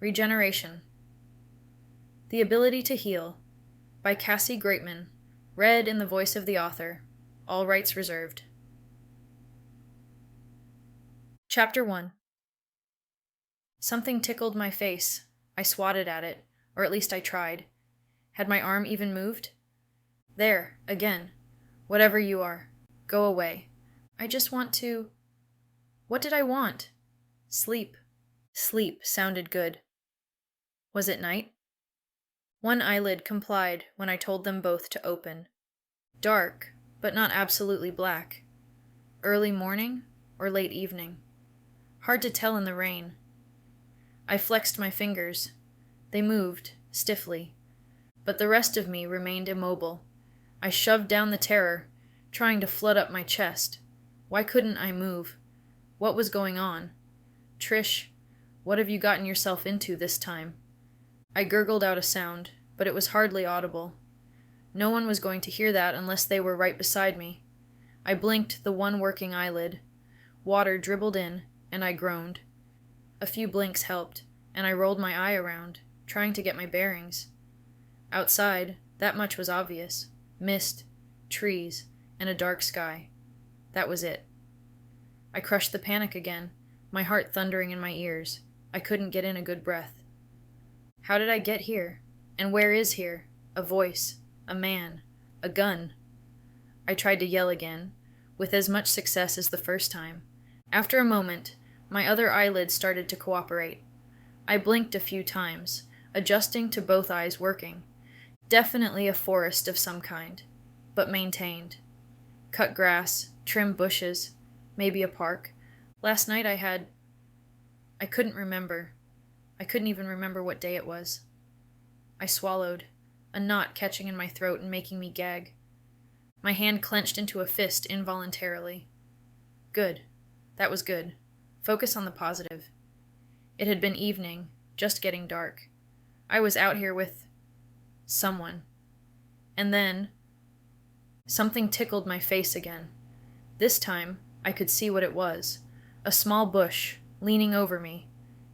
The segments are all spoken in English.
Regeneration. The Ability to Heal by Cassie Greatman, read in the voice of the author. All rights reserved. Chapter 1. Something tickled my face. I swatted at it, or at least I tried. Had my arm even moved? There, again. Whatever you are, go away. I just want to... What did I want? Sleep. Sleep sounded good. Was it night? One eyelid complied when I told them both to open. Dark, but not absolutely black. Early morning or late evening. Hard to tell in the rain. I flexed my fingers. They moved, stiffly. But the rest of me remained immobile. I shoved down the terror, trying to flood up my chest. Why couldn't I move? What was going on? Trish, what have you gotten yourself into this time? I gurgled out a sound, but it was hardly audible. No one was going to hear that unless they were right beside me. I blinked the one working eyelid. Water dribbled in, and I groaned. A few blinks helped, and I rolled my eye around, trying to get my bearings. Outside, that much was obvious. Mist, trees, and a dark sky. That was it. I crushed the panic again, my heart thundering in my ears. I couldn't get in a good breath. How did I get here? And where is here? A voice, a man, a gun. I tried to yell again, with as much success as the first time. After a moment, my other eyelid started to cooperate. I blinked a few times, adjusting to both eyes working. Definitely a forest of some kind, but maintained. Cut grass, trim bushes, maybe a park. Last night I couldn't remember. I couldn't even remember what day it was. I swallowed, a knot catching in my throat and making me gag. My hand clenched into a fist involuntarily. Good. That was good. Focus on the positive. It had been evening, just getting dark. I was out here with someone. And then something tickled my face again. This time, I could see what it was. A small bush, leaning over me.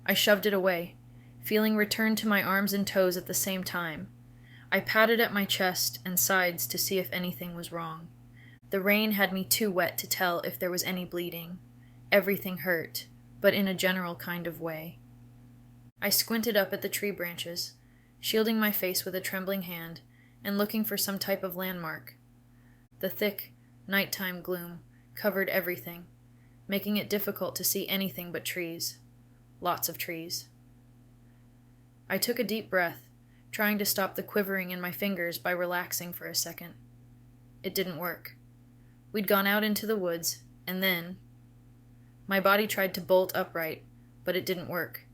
I shoved it away, feeling returned to my arms and toes at the same time. I patted at my chest and sides to see if anything was wrong. The rain had me too wet to tell if there was any bleeding. Everything hurt, but in a general kind of way. I squinted up at the tree branches, shielding my face with a trembling hand, and looking for some type of landmark. The thick, nighttime gloom covered everything, making it difficult to see anything but trees. Lots of trees. I took a deep breath, trying to stop the quivering in my fingers by relaxing for a second. It didn't work. We'd gone out into the woods, and then... My body tried to bolt upright, but it didn't work.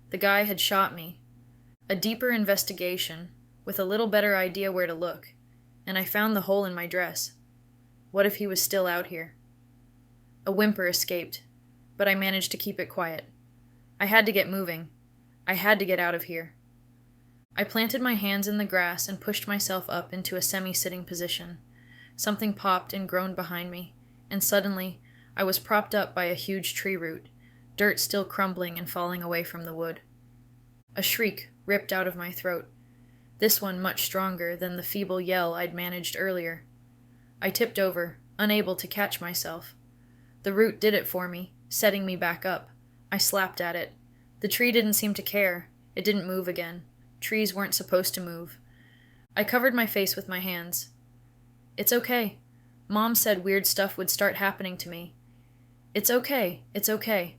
The guy had shot me. A deeper investigation, with a little better idea where to look, and I found the hole in my dress. What if he was still out here? A whimper escaped, but I managed to keep it quiet. I had to get moving. I had to get out of here. I planted my hands in the grass and pushed myself up into a semi-sitting position. Something popped and groaned behind me, and suddenly I was propped up by a huge tree root, dirt still crumbling and falling away from the wood. A shriek ripped out of my throat, this one much stronger than the feeble yell I'd managed earlier. I tipped over, unable to catch myself. The root did it for me, setting me back up. I slapped at it. The tree didn't seem to care. It didn't move again. Trees weren't supposed to move. I covered my face with my hands. It's okay. Mom said weird stuff would start happening to me. It's okay. It's okay.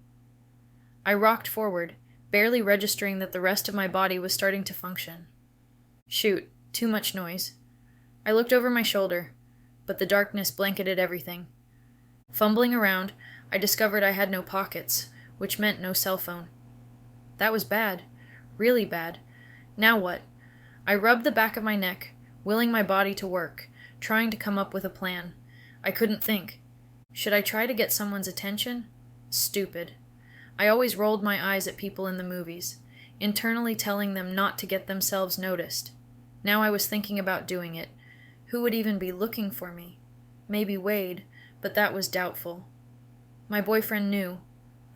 I rocked forward, barely registering that the rest of my body was starting to function. Shoot, too much noise. I looked over my shoulder, but the darkness blanketed everything. Fumbling around, I discovered I had no pockets, which meant no cell phone. That was bad. Really bad. Now what? I rubbed the back of my neck, willing my body to work, trying to come up with a plan. I couldn't think. Should I try to get someone's attention? Stupid. I always rolled my eyes at people in the movies, internally telling them not to get themselves noticed. Now I was thinking about doing it. Who would even be looking for me? Maybe Wade, but that was doubtful. My boyfriend knew.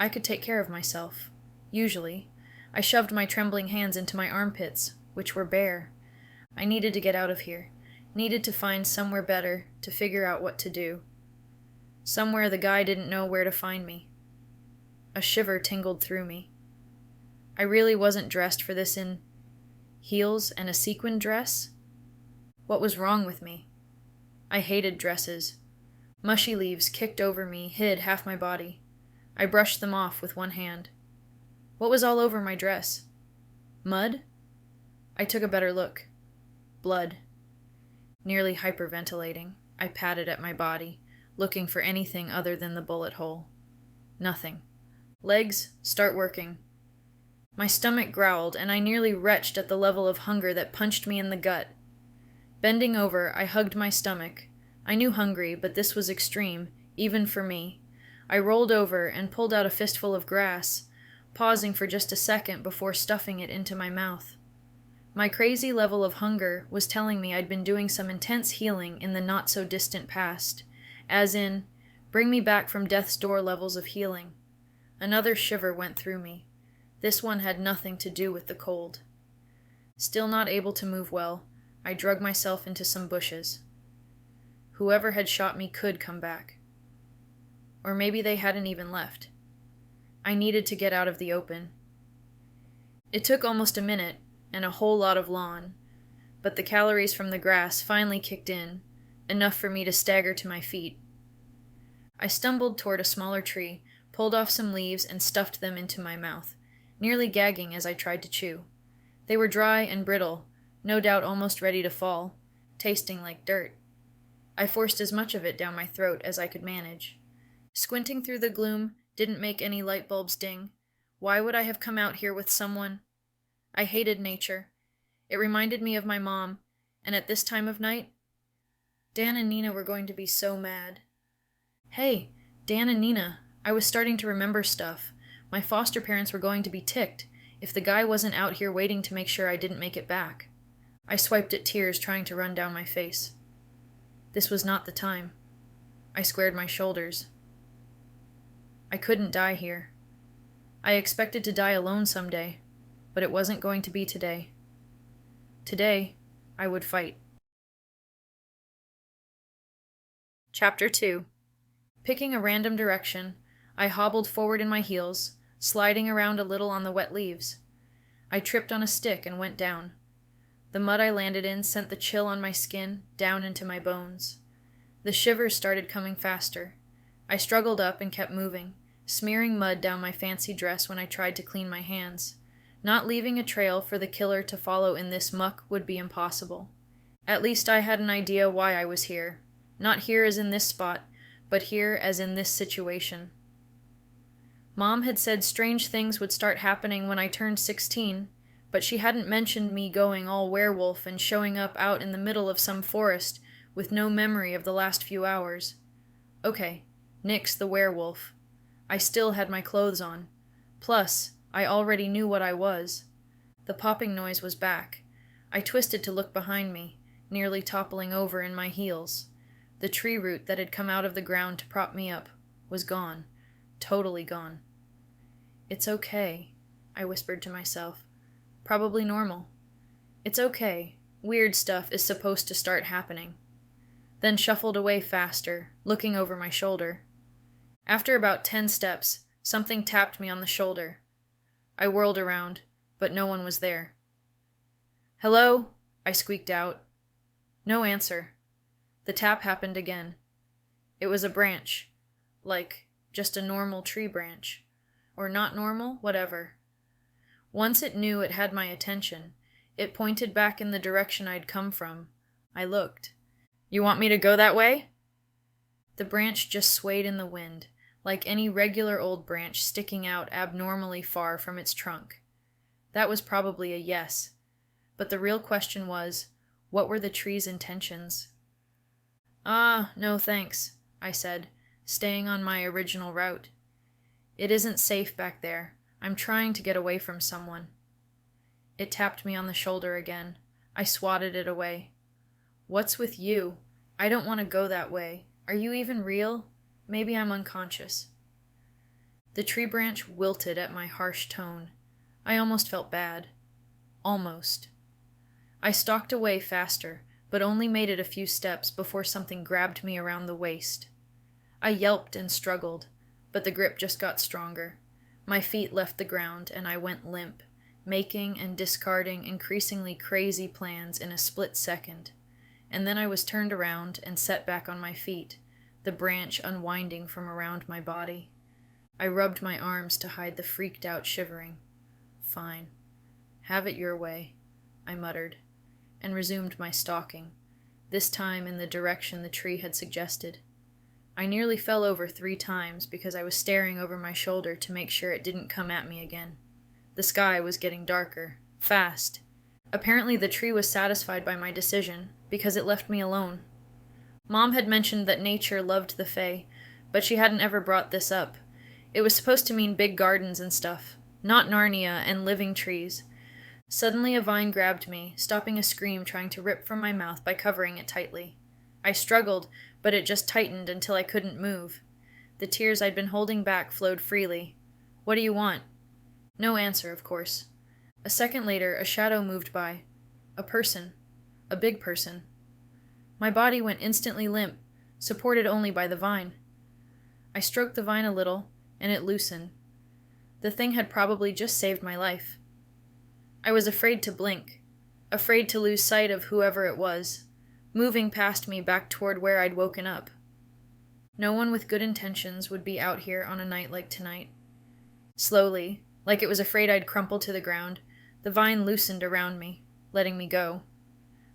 I could take care of myself. Usually. I shoved my trembling hands into my armpits, which were bare. I needed to get out of here, needed to find somewhere better to figure out what to do. Somewhere the guy didn't know where to find me. A shiver tingled through me. I really wasn't dressed for this in heels and a sequin dress? What was wrong with me? I hated dresses. Mushy leaves kicked over me, hid half my body. I brushed them off with one hand. What was all over my dress? Mud? I took a better look. Blood. Nearly hyperventilating, I patted at my body, looking for anything other than the bullet hole. Nothing. Legs, start working. My stomach growled, and I nearly retched at the level of hunger that punched me in the gut. Bending over, I hugged my stomach. I knew hungry, but this was extreme, even for me. I rolled over and pulled out a fistful of grass, pausing for just a second before stuffing it into my mouth. My crazy level of hunger was telling me I'd been doing some intense healing in the not-so-distant past, as in, bring me back from death's door levels of healing. Another shiver went through me. This one had nothing to do with the cold. Still not able to move well, I drug myself into some bushes. Whoever had shot me could come back. Or maybe they hadn't even left. I needed to get out of the open. It took almost a minute, and a whole lot of lawn, but the calories from the grass finally kicked in, enough for me to stagger to my feet. I stumbled toward a smaller tree, pulled off some leaves, and stuffed them into my mouth, nearly gagging as I tried to chew. They were dry and brittle, no doubt almost ready to fall, tasting like dirt. I forced as much of it down my throat as I could manage. Squinting through the gloom didn't make any light bulbs ding. Why would I have come out here with someone? I hated nature. It reminded me of my mom, and at this time of night, Dan and Nina were going to be so mad. Hey, Dan and Nina, I was starting to remember stuff. My foster parents were going to be ticked if the guy wasn't out here waiting to make sure I didn't make it back. I swiped at tears trying to run down my face. This was not the time. I squared my shoulders. I couldn't die here. I expected to die alone someday, but it wasn't going to be today. Today, I would fight. Chapter 2. Picking a random direction, I hobbled forward in my heels, sliding around a little on the wet leaves. I tripped on a stick and went down. The mud I landed in sent the chill on my skin down into my bones. The shivers started coming faster. I struggled up and kept moving, smearing mud down my fancy dress when I tried to clean my hands. Not leaving a trail for the killer to follow in this muck would be impossible. At least I had an idea why I was here. Not here as in this spot, but here as in this situation. Mom had said strange things would start happening when I turned 16, but she hadn't mentioned me going all werewolf and showing up out in the middle of some forest with no memory of the last few hours. Okay, nix the werewolf. I still had my clothes on. Plus, I already knew what I was. The popping noise was back. I twisted to look behind me, nearly toppling over in my heels. The tree root that had come out of the ground to prop me up was gone. Totally gone. It's okay, I whispered to myself. Probably normal. It's okay. Weird stuff is supposed to start happening. Then shuffled away faster, looking over my shoulder. After about 10 steps, something tapped me on the shoulder. I whirled around, but no one was there. "Hello?" I squeaked out. No answer. The tap happened again. It was a branch. Like, just a normal tree branch. Or not normal, whatever. Once it knew it had my attention, it pointed back in the direction I'd come from. I looked. "You want me to go that way?" The branch just swayed in the wind, like any regular old branch sticking out abnormally far from its trunk. That was probably a yes, but the real question was, what were the tree's intentions? No thanks, I said, staying on my original route. It isn't safe back there. I'm trying to get away from someone. It tapped me on the shoulder again. I swatted it away. What's with you? I don't want to go that way. Are you even real? Maybe I'm unconscious. The tree branch wilted at my harsh tone. I almost felt bad. Almost. I stalked away faster, but only made it a few steps before something grabbed me around the waist. I yelped and struggled, but the grip just got stronger. My feet left the ground, and I went limp, making and discarding increasingly crazy plans in a split second. And then I was turned around and set back on my feet, the branch unwinding from around my body. I rubbed my arms to hide the freaked-out shivering. Fine. Have it your way, I muttered, and resumed my stalking, this time in the direction the tree had suggested. I nearly fell over 3 times because I was staring over my shoulder to make sure it didn't come at me again. The sky was getting darker, fast. Apparently the tree was satisfied by my decision, because it left me alone. Mom had mentioned that nature loved the Fae, but she hadn't ever brought this up. It was supposed to mean big gardens and stuff, not Narnia and living trees. Suddenly a vine grabbed me, stopping a scream trying to rip from my mouth by covering it tightly. I struggled, but it just tightened until I couldn't move. The tears I'd been holding back flowed freely. What do you want? No answer, of course. A second later, a shadow moved by. A person. A big person. My body went instantly limp, supported only by the vine. I stroked the vine a little, and it loosened. The thing had probably just saved my life. I was afraid to blink, afraid to lose sight of whoever it was, moving past me back toward where I'd woken up. No one with good intentions would be out here on a night like tonight. Slowly, like it was afraid I'd crumple to the ground, the vine loosened around me, letting me go.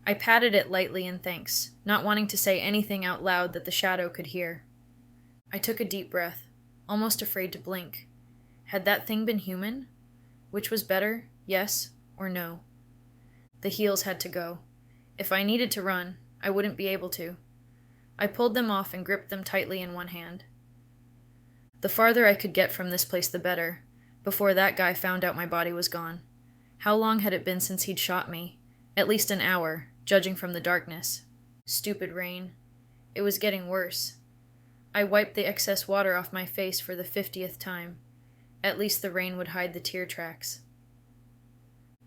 I patted it lightly in thanks, not wanting to say anything out loud that the shadow could hear. I took a deep breath, almost afraid to blink. Had that thing been human? Which was better, yes or no? The heels had to go. If I needed to run, I wouldn't be able to. I pulled them off and gripped them tightly in one hand. The farther I could get from this place the better, before that guy found out my body was gone. How long had it been since he'd shot me? At least an hour, judging from the darkness. Stupid rain. It was getting worse. I wiped the excess water off my face for the 50th time. At least the rain would hide the tear tracks.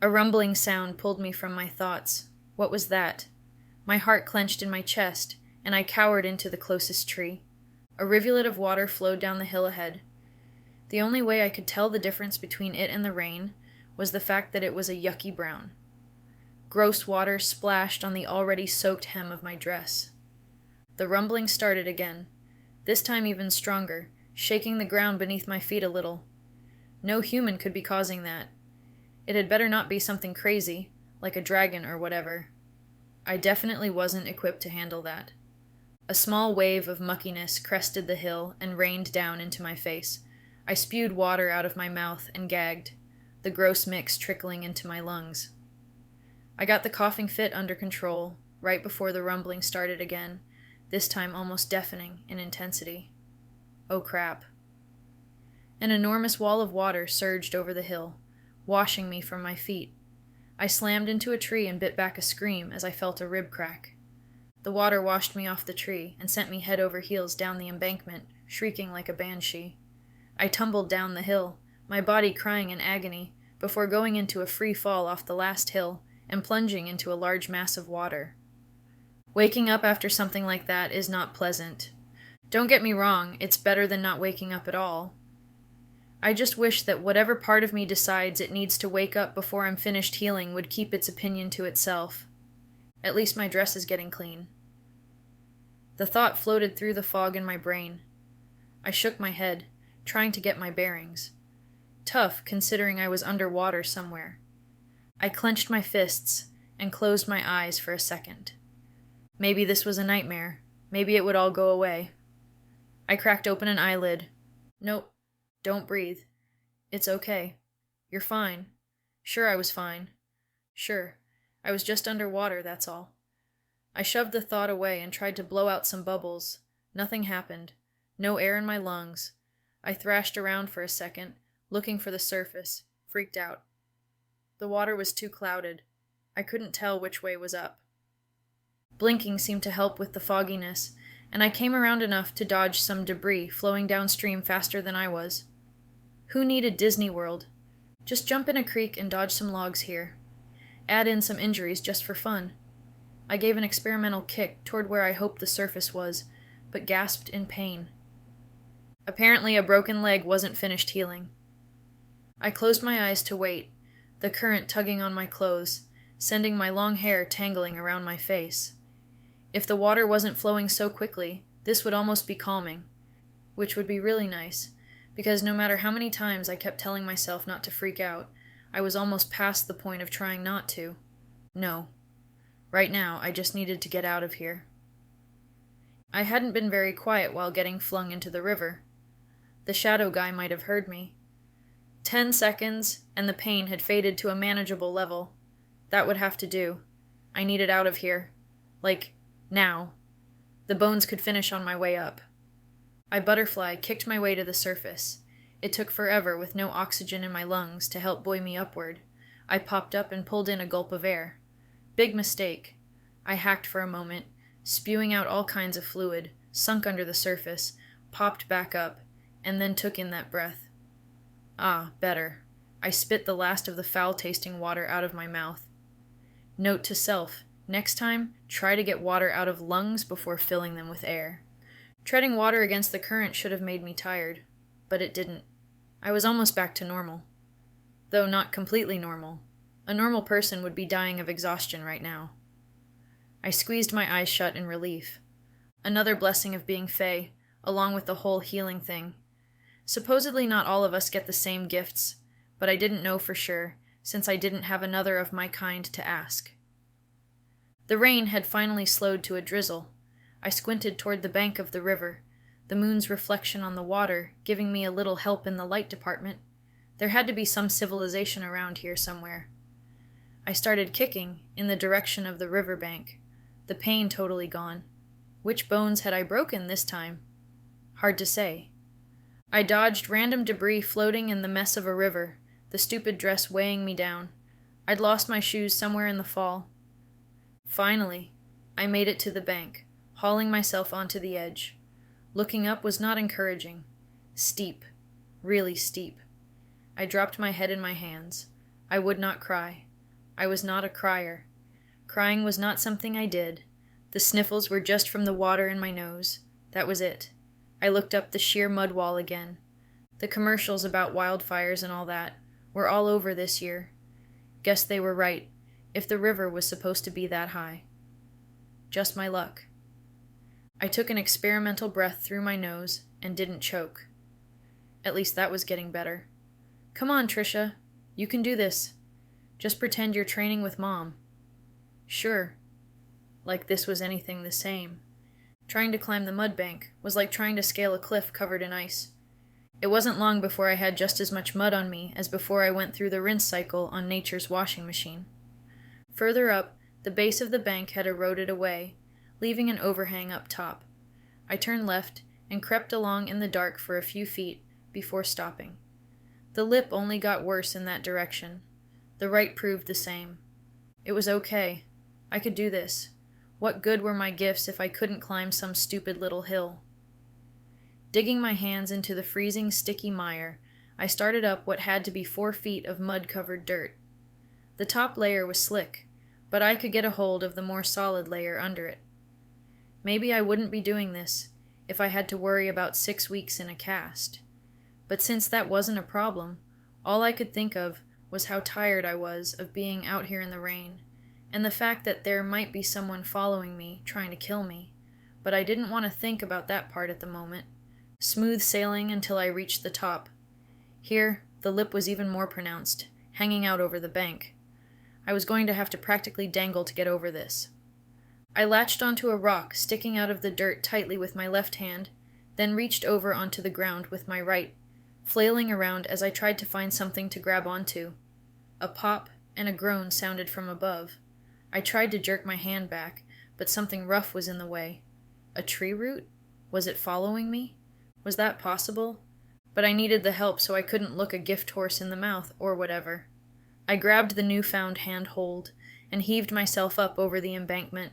A rumbling sound pulled me from my thoughts. What was that? My heart clenched in my chest, and I cowered into the closest tree. A rivulet of water flowed down the hill ahead. The only way I could tell the difference between it and the rain was the fact that it was a yucky brown. Gross water splashed on the already soaked hem of my dress. The rumbling started again, this time even stronger, shaking the ground beneath my feet a little. No human could be causing that. It had better not be something crazy, like a dragon or whatever. I definitely wasn't equipped to handle that. A small wave of muckiness crested the hill and rained down into my face. I spewed water out of my mouth and gagged, the gross mix trickling into my lungs. I got the coughing fit under control, right before the rumbling started again, this time almost deafening in intensity. Oh crap. An enormous wall of water surged over the hill, washing me from my feet. I slammed into a tree and bit back a scream as I felt a rib crack. The water washed me off the tree and sent me head over heels down the embankment, shrieking like a banshee. I tumbled down the hill, my body crying in agony, before going into a free fall off the last hill and plunging into a large mass of water. Waking up after something like that is not pleasant. Don't get me wrong, it's better than not waking up at all. I just wish that whatever part of me decides it needs to wake up before I'm finished healing would keep its opinion to itself. At least my dress is getting clean. The thought floated through the fog in my brain. I shook my head, trying to get my bearings. Tough, considering I was underwater somewhere. I clenched my fists and closed my eyes for a second. Maybe this was a nightmare. Maybe it would all go away. I cracked open an eyelid. Nope. Don't breathe. It's okay. You're fine. Sure, I was fine. Sure. I was just underwater, that's all. I shoved the thought away and tried to blow out some bubbles. Nothing happened. No air in my lungs. I thrashed around for a second, looking for the surface, freaked out. The water was too clouded. I couldn't tell which way was up. Blinking seemed to help with the fogginess, and I came around enough to dodge some debris flowing downstream faster than I was. Who needed Disney World? Just jump in a creek and dodge some logs here. Add in some injuries just for fun. I gave an experimental kick toward where I hoped the surface was, but gasped in pain. Apparently a broken leg wasn't finished healing. I closed my eyes to wait, the current tugging on my clothes, sending my long hair tangling around my face. If the water wasn't flowing so quickly, this would almost be calming, which would be really nice, because no matter how many times I kept telling myself not to freak out, I was almost past the point of trying not to. No. Right now, I just needed to get out of here. I hadn't been very quiet while getting flung into the river. The shadow guy might have heard me. 10 seconds, and the pain had faded to a manageable level. That would have to do. I needed out of here. Like, now. The bones could finish on my way up. I butterfly kicked my way to the surface. It took forever with no oxygen in my lungs to help buoy me upward. I popped up and pulled in a gulp of air. Big mistake. I hacked for a moment, spewing out all kinds of fluid, sunk under the surface, popped back up, and then took in that breath. Ah, better. I spit the last of the foul-tasting water out of my mouth. Note to self, next time, try to get water out of lungs before filling them with air. Treading water against the current should have made me tired, but it didn't. I was almost back to normal. Though not completely normal. A normal person would be dying of exhaustion right now. I squeezed my eyes shut in relief. Another blessing of being Fae, along with the whole healing thing. Supposedly not all of us get the same gifts, but I didn't know for sure, since I didn't have another of my kind to ask. The rain had finally slowed to a drizzle. I squinted toward the bank of the river, the moon's reflection on the water giving me a little help in the light department. There had to be some civilization around here somewhere. I started kicking in the direction of the riverbank, the pain totally gone. Which bones had I broken this time? Hard to say. I dodged random debris floating in the mess of a river, the stupid dress weighing me down. I'd lost my shoes somewhere in the fall. Finally, I made it to the bank, hauling myself onto the edge. Looking up was not encouraging. Steep. Really steep. I dropped my head in my hands. I would not cry. I was not a crier. Crying was not something I did. The sniffles were just from the water in my nose. That was it. I looked up the sheer mud wall again. The commercials about wildfires and all that were all over this year. Guess they were right, if the river was supposed to be that high. Just my luck. I took an experimental breath through my nose and didn't choke. At least that was getting better. Come on, Trisha. You can do this. Just pretend you're training with Mom. Sure. Like this was anything the same. Trying to climb the mud bank was like trying to scale a cliff covered in ice. It wasn't long before I had just as much mud on me as before I went through the rinse cycle on nature's washing machine. Further up, the base of the bank had eroded away, leaving an overhang up top. I turned left and crept along in the dark for a few feet before stopping. The lip only got worse in that direction. The right proved the same. It was okay. I could do this. What good were my gifts if I couldn't climb some stupid little hill? Digging my hands into the freezing, sticky mire, I started up what had to be 4 feet of mud-covered dirt. The top layer was slick, but I could get a hold of the more solid layer under it. Maybe I wouldn't be doing this if I had to worry about 6 weeks in a cast. But since that wasn't a problem, all I could think of was how tired I was of being out here in the rain, and the fact that there might be someone following me, trying to kill me. But I didn't want to think about that part at the moment. Smooth sailing until I reached the top. Here, the lip was even more pronounced, hanging out over the bank. I was going to have to practically dangle to get over this. I latched onto a rock sticking out of the dirt tightly with my left hand, then reached over onto the ground with my right, flailing around as I tried to find something to grab onto. A pop and a groan sounded from above. I tried to jerk my hand back, but something rough was in the way. A tree root? Was it following me? Was that possible? But I needed the help so I couldn't look a gift horse in the mouth or whatever. I grabbed the newfound handhold and heaved myself up over the embankment.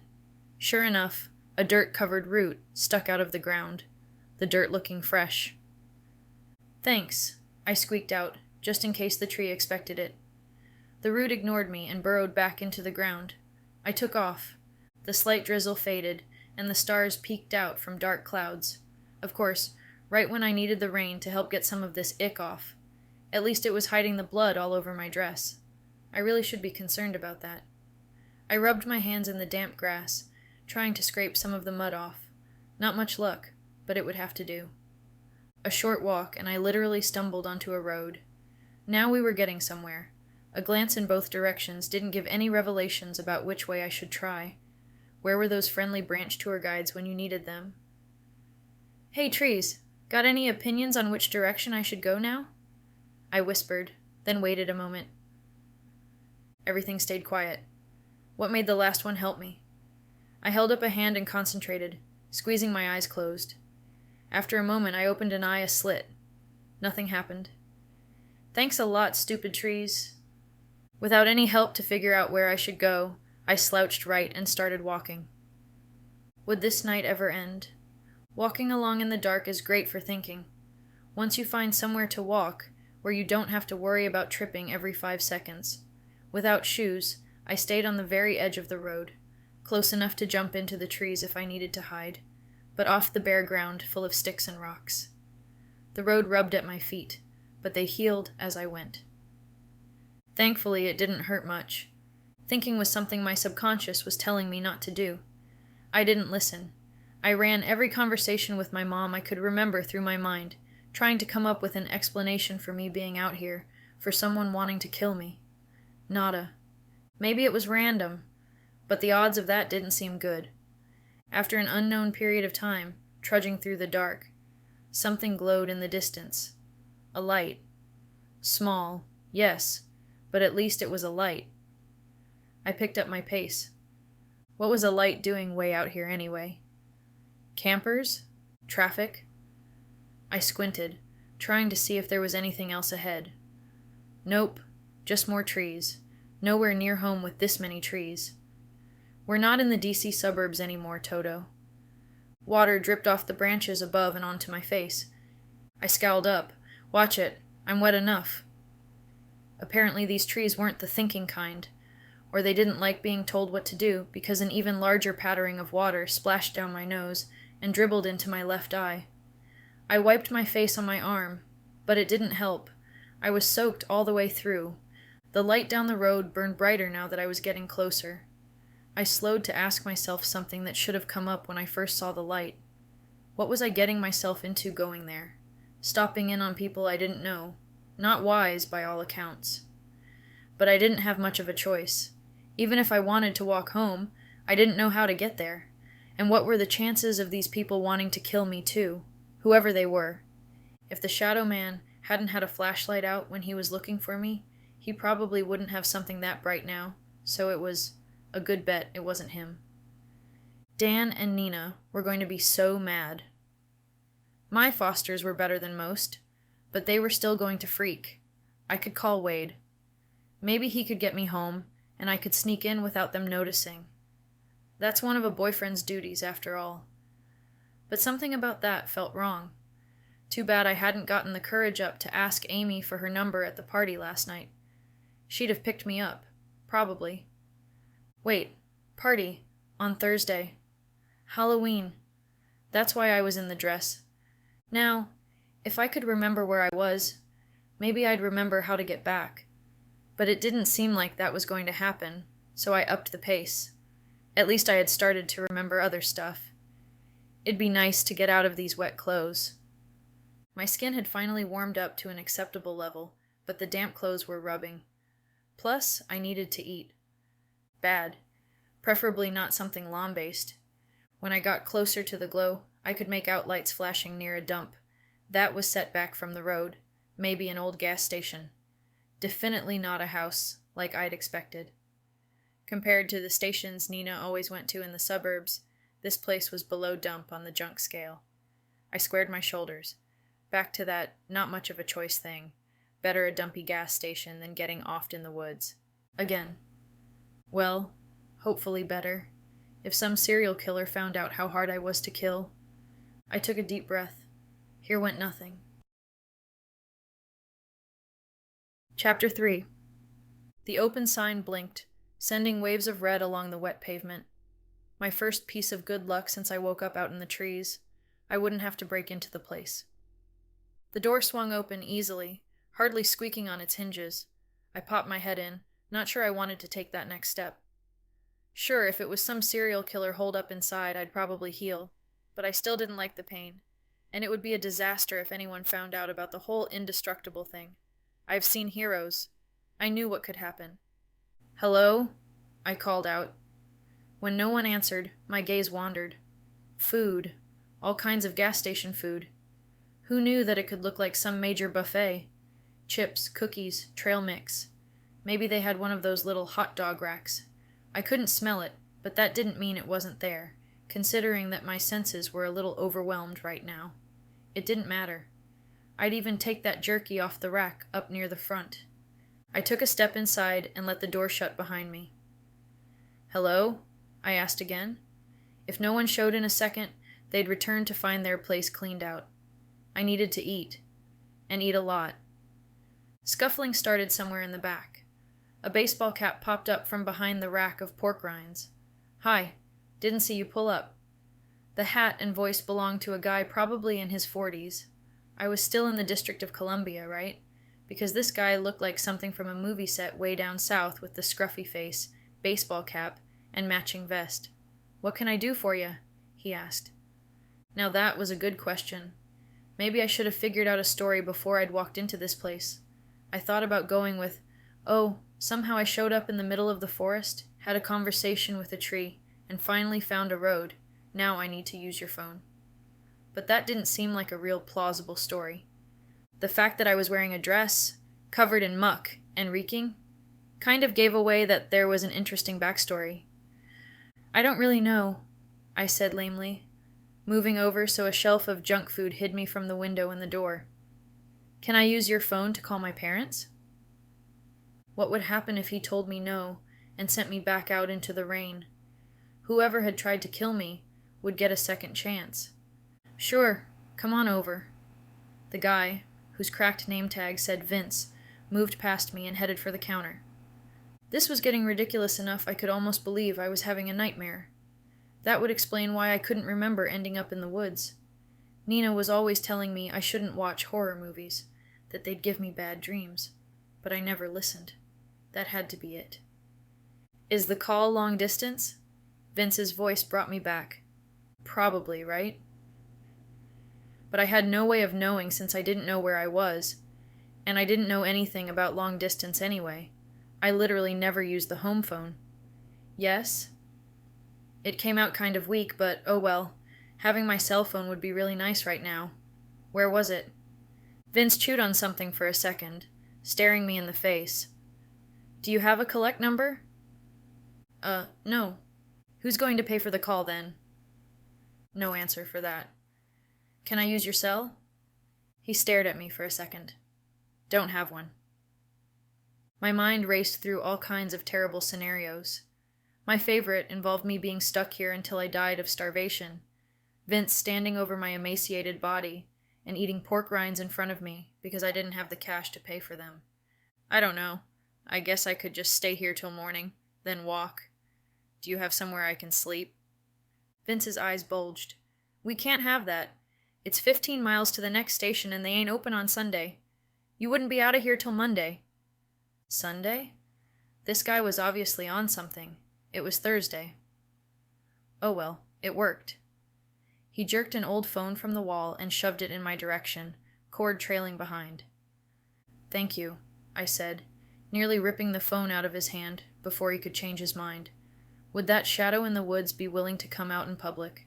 Sure enough, a dirt-covered root stuck out of the ground, the dirt looking fresh. Thanks, I squeaked out, just in case the tree expected it. The root ignored me and burrowed back into the ground. I took off. The slight drizzle faded, and the stars peeked out from dark clouds. Of course, right when I needed the rain to help get some of this ick off. At least it was hiding the blood all over my dress. I really should be concerned about that. I rubbed my hands in the damp grass, trying to scrape some of the mud off. Not much luck, but it would have to do. A short walk, and I literally stumbled onto a road. Now we were getting somewhere. A glance in both directions didn't give any revelations about which way I should try. Where were those friendly branch tour guides when you needed them? "Hey, trees, got any opinions on which direction I should go now?" I whispered, then waited a moment. Everything stayed quiet. What made the last one help me? I held up a hand and concentrated, squeezing my eyes closed. After a moment, I opened an eye a slit. Nothing happened. "Thanks a lot, stupid trees." Without any help to figure out where I should go, I slouched right and started walking. Would this night ever end? Walking along in the dark is great for thinking. Once you find somewhere to walk, where you don't have to worry about tripping every 5 seconds. Without shoes, I stayed on the very edge of the road, close enough to jump into the trees if I needed to hide, but off the bare ground full of sticks and rocks. The road rubbed at my feet, but they healed as I went. Thankfully, it didn't hurt much. Thinking was something my subconscious was telling me not to do. I didn't listen. I ran every conversation with my mom I could remember through my mind, trying to come up with an explanation for me being out here, for someone wanting to kill me. Nada. Maybe it was random, but the odds of that didn't seem good. After an unknown period of time, trudging through the dark, something glowed in the distance. A light. Small, yes, but at least it was a light. I picked up my pace. What was a light doing way out here anyway? Campers? Traffic? I squinted, trying to see if there was anything else ahead. Nope, just more trees. Nowhere near home with this many trees. We're not in the DC suburbs anymore, Toto. Water dripped off the branches above and onto my face. I scowled up. Watch it, I'm wet enough. Apparently these trees weren't the thinking kind, or they didn't like being told what to do because an even larger pattering of water splashed down my nose and dribbled into my left eye. I wiped my face on my arm, but it didn't help. I was soaked all the way through. The light down the road burned brighter now that I was getting closer. I slowed to ask myself something that should have come up when I first saw the light. What was I getting myself into going there? Stopping in on people I didn't know. Not wise, by all accounts. But I didn't have much of a choice. Even if I wanted to walk home, I didn't know how to get there. And what were the chances of these people wanting to kill me too, whoever they were? If the Shadow Man hadn't had a flashlight out when he was looking for me, he probably wouldn't have something that bright now, so it was a good bet it wasn't him. Dan and Nina were going to be so mad. My fosters were better than most, but they were still going to freak. I could call Wade. Maybe he could get me home, and I could sneak in without them noticing. That's one of a boyfriend's duties, after all. But something about that felt wrong. Too bad I hadn't gotten the courage up to ask Amy for her number at the party last night. She'd have picked me up, probably. Wait, party, on Thursday. Halloween. That's why I was in the dress. Now, if I could remember where I was, maybe I'd remember how to get back. But it didn't seem like that was going to happen, so I upped the pace. At least I had started to remember other stuff. It'd be nice to get out of these wet clothes. My skin had finally warmed up to an acceptable level, but the damp clothes were rubbing. Plus, I needed to eat. Bad. Preferably not something lawn-based. When I got closer to the glow, I could make out lights flashing near a dump. That was set back from the road, maybe an old gas station. Definitely not a house, like I'd expected. Compared to the stations Nina always went to in the suburbs, this place was below dump on the junk scale. I squared my shoulders. Back to that not much of a choice thing. Better a dumpy gas station than getting offed in the woods. Again. Well, hopefully better. If some serial killer found out how hard I was to kill. I took a deep breath. Here went nothing. Chapter 3. The open sign blinked, sending waves of red along the wet pavement. My first piece of good luck since I woke up out in the trees. I wouldn't have to break into the place. The door swung open easily, hardly squeaking on its hinges. I popped my head in, not sure I wanted to take that next step. Sure, if it was some serial killer holed up inside, I'd probably heal, but I still didn't like the pain, and it would be a disaster if anyone found out about the whole indestructible thing. I've seen heroes. I knew what could happen. "Hello?" I called out. When no one answered, my gaze wandered. Food. All kinds of gas station food. Who knew that it could look like some major buffet? Chips, cookies, trail mix. Maybe they had one of those little hot dog racks. I couldn't smell it, but that didn't mean it wasn't there, considering that my senses were a little overwhelmed right now. It didn't matter. I'd even take that jerky off the rack up near the front. I took a step inside and let the door shut behind me. "Hello?" I asked again. If no one showed in a second, they'd return to find their place cleaned out. I needed to eat, and eat a lot. Scuffling started somewhere in the back. A baseball cap popped up from behind the rack of pork rinds. "Hi, didn't see you pull up." The hat and voice belonged to a guy probably in his 40s. I was still in the District of Columbia, right? Because this guy looked like something from a movie set way down south with the scruffy face, baseball cap, and matching vest. "What can I do for you?" he asked. Now that was a good question. Maybe I should have figured out a story before I'd walked into this place. I thought about going with, "Oh, somehow I showed up in the middle of the forest, had a conversation with a tree, and finally found a road. Now I need to use your phone." But that didn't seem like a real plausible story. The fact that I was wearing a dress, covered in muck, and reeking, kind of gave away that there was an interesting backstory. "I don't really know," I said lamely, moving over so a shelf of junk food hid me from the window and the door. "Can I use your phone to call my parents?" What would happen if he told me no and sent me back out into the rain? Whoever had tried to kill me would get a second chance. "Sure, come on over." The guy, whose cracked name tag said Vince, moved past me and headed for the counter. This was getting ridiculous enough I could almost believe I was having a nightmare. That would explain why I couldn't remember ending up in the woods. Nina was always telling me I shouldn't watch horror movies, that they'd give me bad dreams, but I never listened. That had to be it. "Is the call long distance?" Vince's voice brought me back. Probably, right? But I had no way of knowing since I didn't know where I was, and I didn't know anything about long distance anyway. I literally never used the home phone. "Yes?" It came out kind of weak, but oh well. Having my cell phone would be really nice right now. Where was it? Vince chewed on something for a second, staring me in the face. "Do you have a collect number?" No. Who's going to pay for the call then?" No answer for that. "Can I use your cell?" He stared at me for a second. "Don't have one." My mind raced through all kinds of terrible scenarios. My favorite involved me being stuck here until I died of starvation, Vince standing over my emaciated body and eating pork rinds in front of me because I didn't have the cash to pay for them. I don't know. I guess I could just stay here till morning, then walk. "Do you have somewhere I can sleep?" Vince's eyes bulged. "We can't have that. It's 15 miles to the next station and they ain't open on Sunday. You wouldn't be out of here till Monday." Sunday? This guy was obviously on something. It was Thursday. Oh well, it worked. He jerked an old phone from the wall and shoved it in my direction, cord trailing behind. "Thank you," I said, nearly ripping the phone out of his hand before he could change his mind. Would that shadow in the woods be willing to come out in public?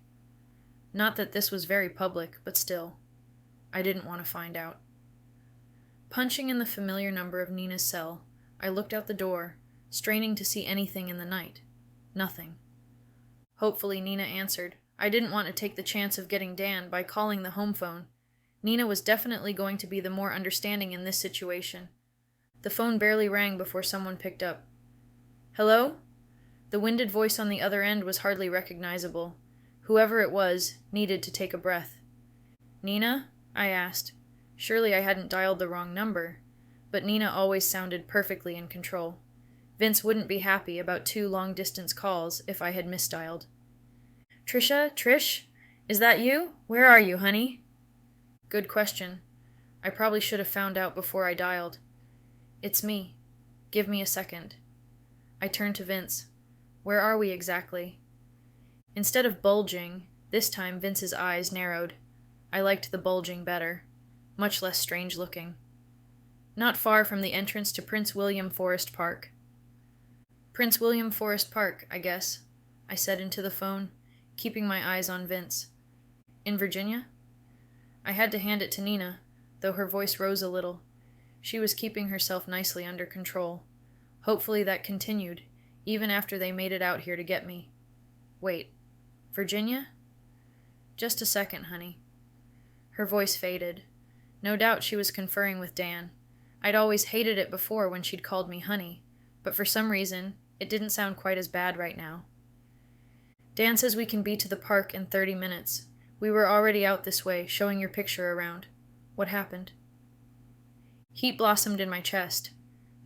Not that this was very public, but still. I didn't want to find out. Punching in the familiar number of Nina's cell, I looked out the door, straining to see anything in the night. Nothing. Hopefully Nina answered. I didn't want to take the chance of getting Dan by calling the home phone. Nina was definitely going to be the more understanding in this situation. The phone barely rang before someone picked up. "Hello?" The winded voice on the other end was hardly recognizable. Whoever it was needed to take a breath. "Nina?" I asked. Surely I hadn't dialed the wrong number. but Nina always sounded perfectly in control. Vince wouldn't be happy about 2 long-distance calls if I had misdialed. Trisha? Trish? Is that you? Where are you, honey? Good question. I probably should have found out before I dialed. It's me. Give me a second. I turned to Vince. Where are we exactly? Instead of bulging, this time Vince's eyes narrowed. I liked the bulging better. Much less strange looking. Not far from the entrance to Prince William Forest Park. Prince William Forest Park, I guess, I said into the phone, keeping my eyes on Vince. In Virginia? I had to hand it to Nina, though her voice rose a little. She was keeping herself nicely under control. Hopefully that continued, even after they made it out here to get me. Wait, Virginia? Just a second, honey. Her voice faded. No doubt she was conferring with Dan. I'd always hated it before when she'd called me honey, but for some reason, it didn't sound quite as bad right now. Dan says we can be to the park in 30 minutes. We were already out this way, showing your picture around. What happened? Heat blossomed in my chest.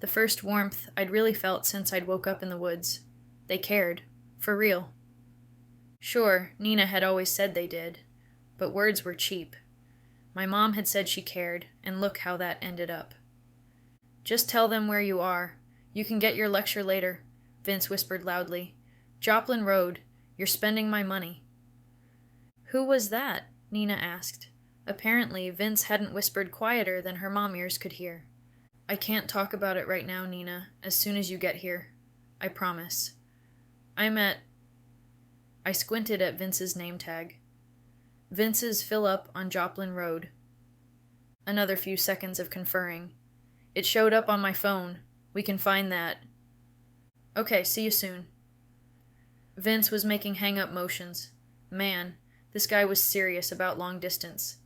The first warmth I'd really felt since I'd woke up in the woods. They cared. For real. Sure, Nina had always said they did, but words were cheap. My mom had said she cared, and look how that ended up. Just tell them where you are. You can get your lecture later, Vince whispered loudly. Joplin Road. You're spending my money. Who was that? Nina asked. Apparently, Vince hadn't whispered quieter than her mom ears could hear. I can't talk about it right now, Nina, as soon as you get here. I promise. I squinted at Vince's name tag. Vince's Fill Up on Joplin Road. Another few seconds of conferring. It showed up on my phone. We can find that. Okay, see you soon. Vince was making hang-up motions. Man, this guy was serious about long distance.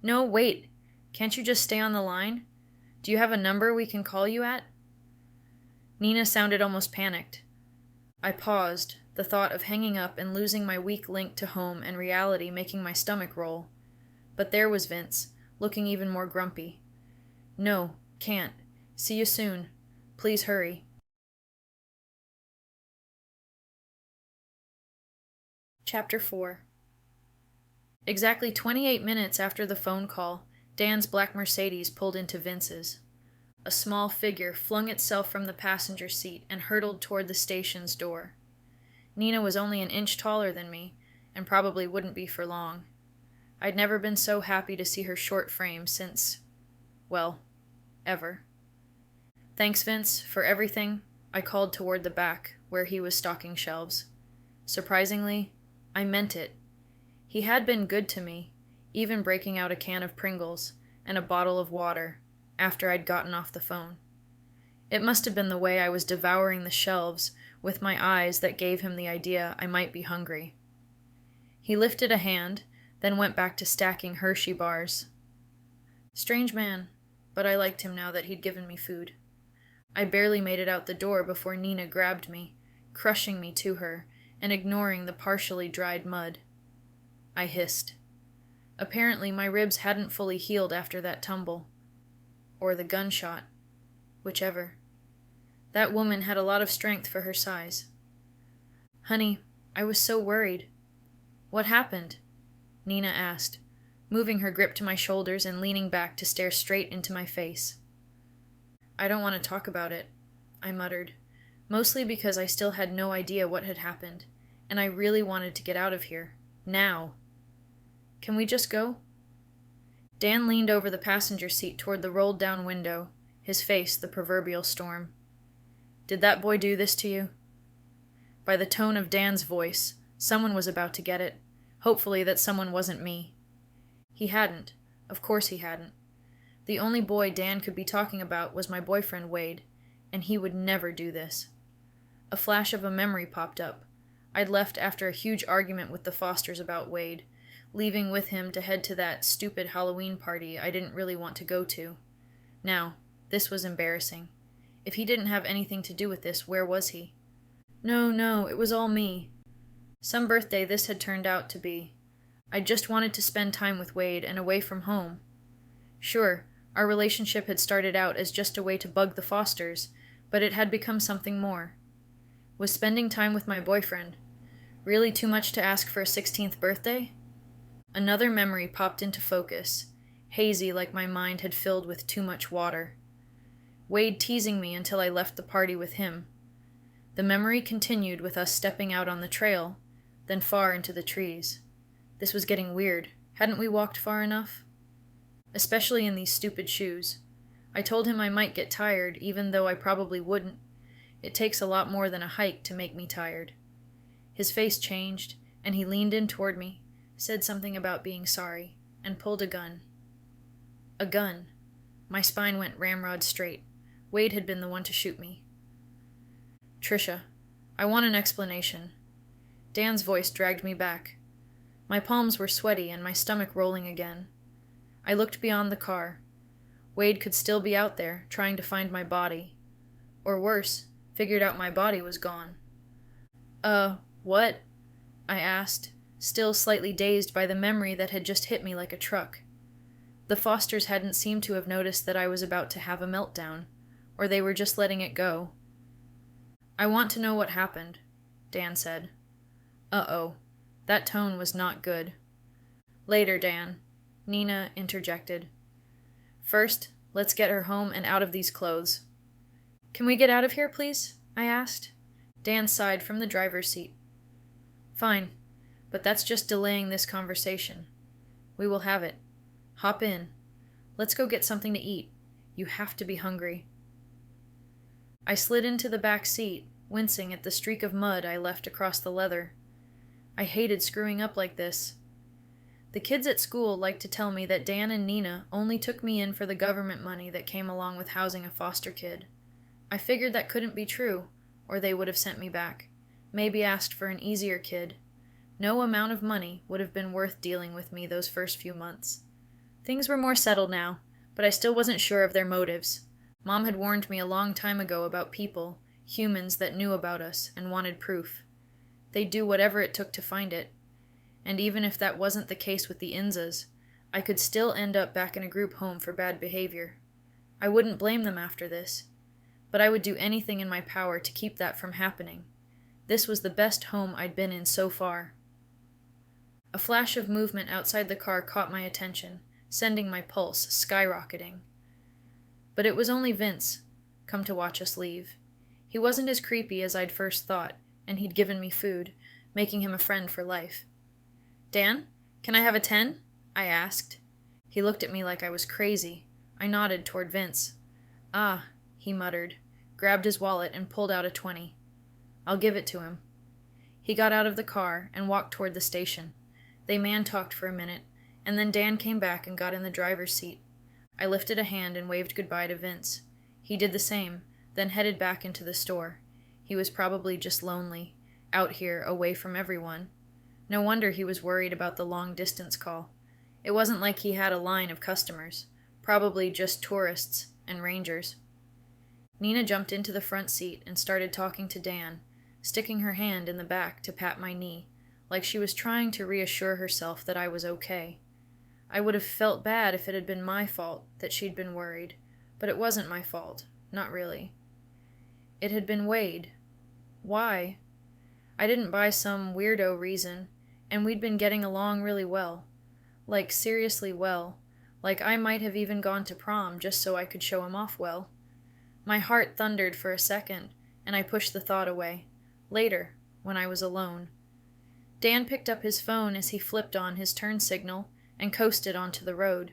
No, wait. Can't you just stay on the line? Do you have a number we can call you at? Nina sounded almost panicked. I paused, the thought of hanging up and losing my weak link to home and reality making my stomach roll. But there was Vince, looking even more grumpy. No, can't. See you soon. Please hurry. Chapter 4. Exactly 28 minutes after the phone call, Dan's black Mercedes pulled into Vince's. A small figure flung itself from the passenger seat and hurtled toward the station's door. Nina was only an inch taller than me, and probably wouldn't be for long. I'd never been so happy to see her short frame since, well, ever. Thanks, Vince, for everything, I called toward the back, where he was stocking shelves. Surprisingly, I meant it. He had been good to me, even breaking out a can of Pringles and a bottle of water after I'd gotten off the phone. It must have been the way I was devouring the shelves with my eyes that gave him the idea I might be hungry. He lifted a hand, then went back to stacking Hershey bars. Strange man, but I liked him now that he'd given me food. I barely made it out the door before Nina grabbed me, crushing me to her and ignoring the partially dried mud. I hissed. Apparently my ribs hadn't fully healed after that tumble. Or the gunshot. Whichever. That woman had a lot of strength for her size. Honey, I was so worried. What happened? Nina asked, moving her grip to my shoulders and leaning back to stare straight into my face. I don't want to talk about it, I muttered, mostly because I still had no idea what had happened, and I really wanted to get out of here. Now. Can we just go? Dan leaned over the passenger seat toward the rolled-down window, his face the proverbial storm. Did that boy do this to you? By the tone of Dan's voice, someone was about to get it. Hopefully that someone wasn't me. He hadn't. Of course he hadn't. The only boy Dan could be talking about was my boyfriend Wade, and he would never do this. A flash of a memory popped up. I'd left after a huge argument with the Fosters about Wade, leaving with him to head to that stupid Halloween party I didn't really want to go to. Now, this was embarrassing. If he didn't have anything to do with this, where was he? No, it was all me. Some birthday this had turned out to be. I just wanted to spend time with Wade and away from home. Sure, Our relationship had started out as just a way to bug the Fosters, but it had become something more. Was spending time with my boyfriend really too much to ask for a 16th birthday? Another memory popped into focus, hazy like my mind had filled with too much water. Wade teasing me until I left the party with him. The memory continued with us stepping out on the trail, then far into the trees. This was getting weird. Hadn't we walked far enough? Especially in these stupid shoes. I told him I might get tired, even though I probably wouldn't. It takes a lot more than a hike to make me tired. His face changed, and he leaned in toward me, said something about being sorry, and pulled a gun. A gun. My spine went ramrod straight. Wade had been the one to shoot me. Trisha, I want an explanation. Dan's voice dragged me back. My palms were sweaty and my stomach rolling again. I looked beyond the car. Wade could still be out there, trying to find my body. Or worse, figured out my body was gone. What? I asked, still slightly dazed by the memory that had just hit me like a truck. The Fosters hadn't seemed to have noticed that I was about to have a meltdown, or they were just letting it go. I want to know what happened, Dan said. Uh-oh, that tone was not good. Later, Dan, Nina interjected. First, let's get her home and out of these clothes. Can we get out of here, please? I asked. Dan sighed from the driver's seat. Fine, but that's just delaying this conversation. We will have it. Hop in. Let's go get something to eat. You have to be hungry. I slid into the back seat, wincing at the streak of mud I left across the leather. I hated screwing up like this. The kids at school liked to tell me that Dan and Nina only took me in for the government money that came along with housing a foster kid. I figured that couldn't be true, or they would have sent me back. Maybe asked for an easier kid. No amount of money would have been worth dealing with me those first few months. Things were more settled now, but I still wasn't sure of their motives. Mom had warned me a long time ago about people, humans that knew about us and wanted proof. They'd do whatever it took to find it. And even if that wasn't the case with the Inzas, I could still end up back in a group home for bad behavior. I wouldn't blame them after this, but I would do anything in my power to keep that from happening. This was the best home I'd been in so far. A flash of movement outside the car caught my attention, sending my pulse skyrocketing. But it was only Vince, come to watch us leave. He wasn't as creepy as I'd first thought, and he'd given me food, making him a friend for life. Dan, can I have a 10? I asked. He looked at me like I was crazy. I nodded toward Vince. Ah, he muttered, grabbed his wallet and pulled out a 20. I'll give it to him. He got out of the car and walked toward the station. They man-talked for a minute, and then Dan came back and got in the driver's seat. I lifted a hand and waved goodbye to Vince. He did the same, then headed back into the store. He was probably just lonely, out here away from everyone. No wonder he was worried about the long-distance call. It wasn't like he had a line of customers, probably just tourists and rangers. Nina jumped into the front seat and started talking to Dan, sticking her hand in the back to pat my knee, like she was trying to reassure herself that I was okay. I would have felt bad if it had been my fault that she'd been worried, but it wasn't my fault, not really. It had been Wade. Why? I didn't buy some weirdo reason, and we'd been getting along really well. Like, seriously well. Like I might have even gone to prom just so I could show him off well. My heart thundered for a second, and I pushed the thought away. Later, when I was alone. Dan picked up his phone as he flipped on his turn signal and coasted onto the road.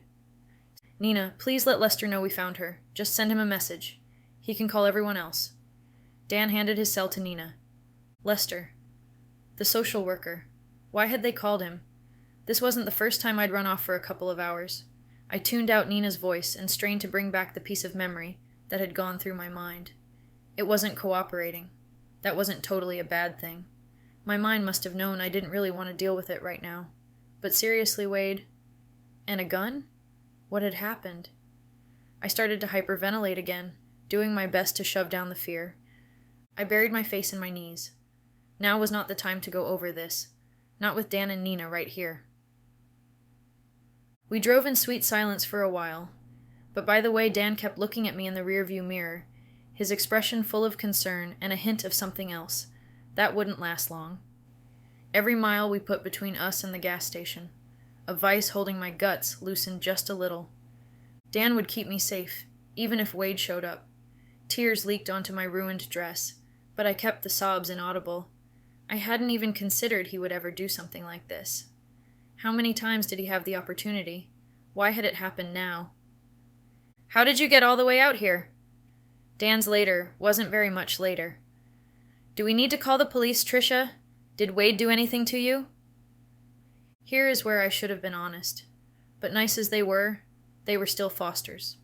Nina, please let Lester know we found her. Just send him a message. He can call everyone else. Dan handed his cell to Nina. Lester. The social worker. Why had they called him? This wasn't the first time I'd run off for a couple of hours. I tuned out Nina's voice and strained to bring back the piece of memory that had gone through my mind. It wasn't cooperating. That wasn't totally a bad thing. My mind must have known I didn't really want to deal with it right now. But seriously, Wade? And a gun? What had happened? I started to hyperventilate again, doing my best to shove down the fear. I buried my face in my knees. Now was not the time to go over this. Not with Dan and Nina right here. We drove in sweet silence for a while. But by the way Dan kept looking at me in the rearview mirror, his expression full of concern and a hint of something else, that wouldn't last long. Every mile we put between us and the gas station, a vice holding my guts loosened just a little. Dan would keep me safe, even if Wade showed up. Tears leaked onto my ruined dress, but I kept the sobs inaudible. I hadn't even considered he would ever do something like this. How many times did he have the opportunity? Why had it happened now? "How did you get all the way out here?" Dan's later wasn't very much later. "Do we need to call the police, Trisha? Did Wade do anything to you?" Here is where I should have been honest. But nice as they were still Fosters.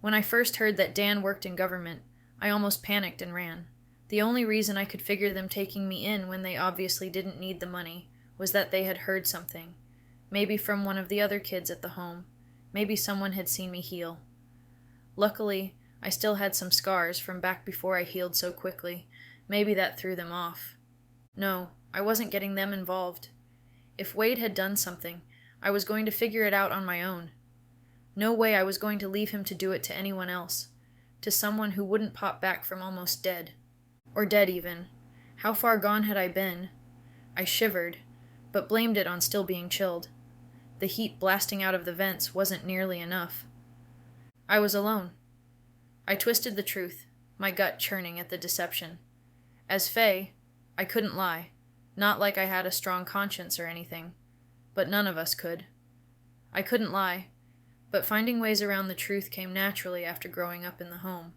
When I first heard that Dan worked in government, I almost panicked and ran. The only reason I could figure them taking me in when they obviously didn't need the money was that they had heard something. Maybe from one of the other kids at the home. Maybe someone had seen me heal. Luckily, I still had some scars from back before I healed so quickly. Maybe that threw them off. No, I wasn't getting them involved. If Wade had done something, I was going to figure it out on my own. No way I was going to leave him to do it to anyone else. To someone who wouldn't pop back from almost dead. Or dead even. How far gone had I been? I shivered, but blamed it on still being chilled. The heat blasting out of the vents wasn't nearly enough. I was alone. I twisted the truth, my gut churning at the deception. As Faye, I couldn't lie. Not like I had a strong conscience or anything. But none of us could. I couldn't lie, but finding ways around the truth came naturally after growing up in the home.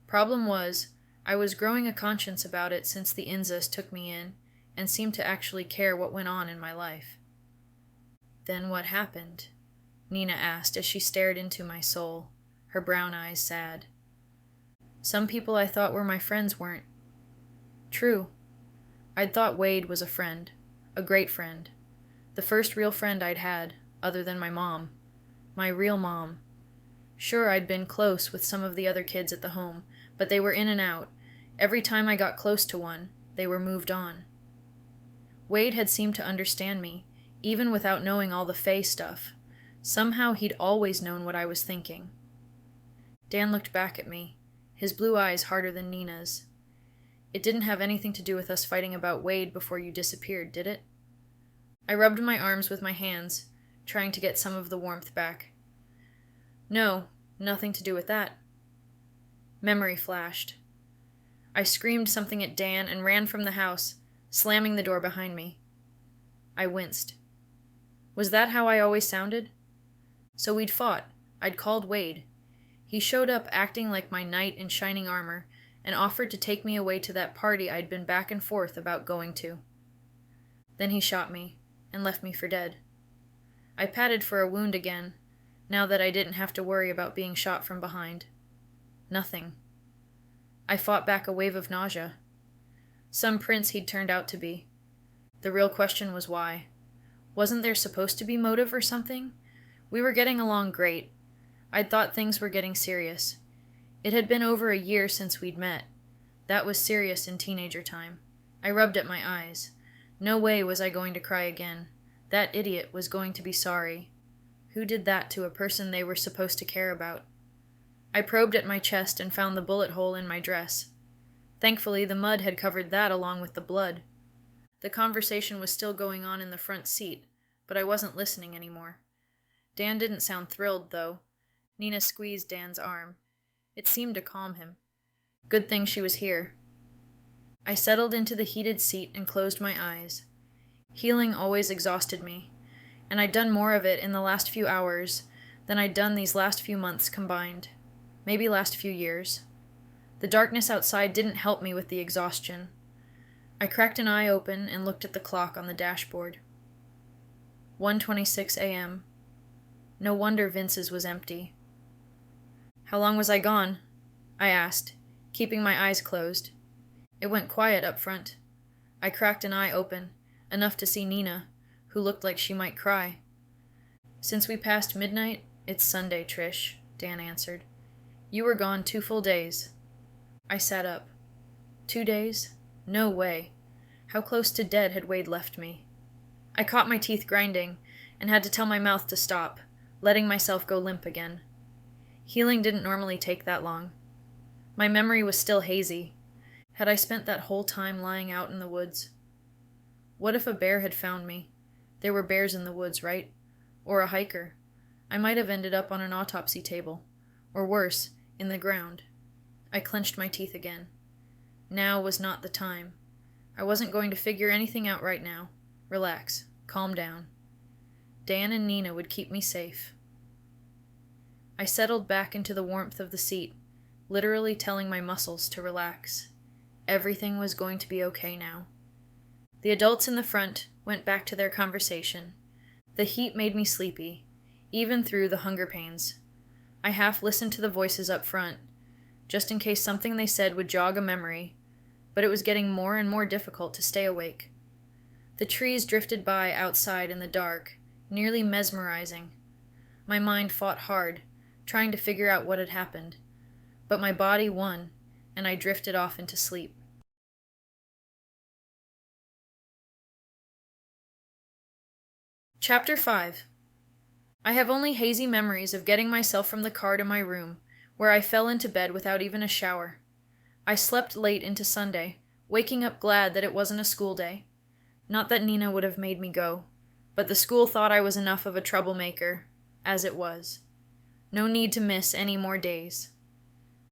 Problem was, I was growing a conscience about it since the Inzas took me in and seemed to actually care what went on in my life. "Then what happened?" Nina asked as she stared into my soul, her brown eyes sad. "Some people I thought were my friends weren't." True. I'd thought Wade was a friend, a great friend. The first real friend I'd had, other than my mom. My real mom. Sure, I'd been close with some of the other kids at the home, but they were in and out. Every time I got close to one, they were moved on. Wade had seemed to understand me, even without knowing all the Faye stuff. Somehow he'd always known what I was thinking. Dan looked back at me, his blue eyes harder than Nina's. "It didn't have anything to do with us fighting about Wade before you disappeared, did it?" I rubbed my arms with my hands, trying to get some of the warmth back. "No, nothing to do with that." Memory flashed. I screamed something at Dan and ran from the house, slamming the door behind me. I winced. Was that how I always sounded? So we'd fought. I'd called Wade. He showed up acting like my knight in shining armor and offered to take me away to that party I'd been back and forth about going to. Then he shot me and left me for dead. I patted for a wound again, now that I didn't have to worry about being shot from behind. Nothing. I fought back a wave of nausea. Some prince he'd turned out to be. The real question was why. Wasn't there supposed to be motive or something? We were getting along great. I'd thought things were getting serious. It had been over a year since we'd met. That was serious in teenager time. I rubbed at my eyes. No way was I going to cry again. That idiot was going to be sorry. Who did that to a person they were supposed to care about? I probed at my chest and found the bullet hole in my dress. Thankfully, the mud had covered that along with the blood. The conversation was still going on in the front seat, but I wasn't listening anymore. Dan didn't sound thrilled, though. Nina squeezed Dan's arm. It seemed to calm him. Good thing she was here. I settled into the heated seat and closed my eyes. Healing always exhausted me, and I'd done more of it in the last few hours than I'd done these last few months combined. Maybe last few years. The darkness outside didn't help me with the exhaustion. I cracked an eye open and looked at the clock on the dashboard. 1:26 a.m. No wonder Vince's was empty. "How long was I gone?" I asked, keeping my eyes closed. It went quiet up front. I cracked an eye open, enough to see Nina, who looked like she might cry. "Since we passed midnight, it's Sunday, Trish," Dan answered. "You were gone 2 full days." I sat up. 2 days? No way. How close to dead had Wade left me? I caught my teeth grinding and had to tell my mouth to stop, letting myself go limp again. Healing didn't normally take that long. My memory was still hazy. Had I spent that whole time lying out in the woods? What if a bear had found me? There were bears in the woods, right? Or a hiker. I might have ended up on an autopsy table. Or worse, in the ground. I clenched my teeth again. Now was not the time. I wasn't going to figure anything out right now. Relax. Calm down. Dan and Nina would keep me safe. I settled back into the warmth of the seat, literally telling my muscles to relax. Everything was going to be okay now. The adults in the front went back to their conversation. The heat made me sleepy, even through the hunger pains. I half listened to the voices up front, just in case something they said would jog a memory, but it was getting more and more difficult to stay awake. The trees drifted by outside in the dark, nearly mesmerizing. My mind fought hard, trying to figure out what had happened, but my body won, and I drifted off into sleep. Chapter 5. I have only hazy memories of getting myself from the car to my room, where I fell into bed without even a shower. I slept late into Sunday, waking up glad that it wasn't a school day. Not that Nina would have made me go, but the school thought I was enough of a troublemaker, as it was. No need to miss any more days.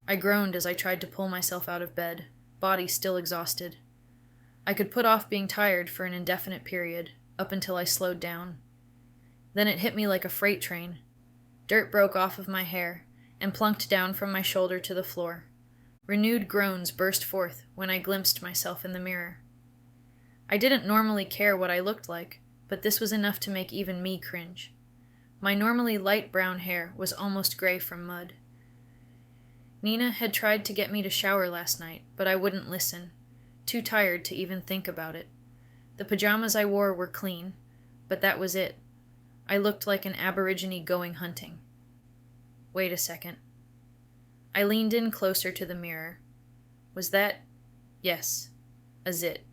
I groaned as I tried to pull myself out of bed, body still exhausted. I could put off being tired for an indefinite period, up until I slowed down. Then it hit me like a freight train. Dirt broke off of my hair and plunked down from my shoulder to the floor. Renewed groans burst forth when I glimpsed myself in the mirror. I didn't normally care what I looked like, but this was enough to make even me cringe. My normally light brown hair was almost gray from mud. Nina had tried to get me to shower last night, but I wouldn't listen, too tired to even think about it. The pajamas I wore were clean, but that was it. I looked like an aborigine going hunting. Wait a second. I leaned in closer to the mirror. Was that? Yes, a zit.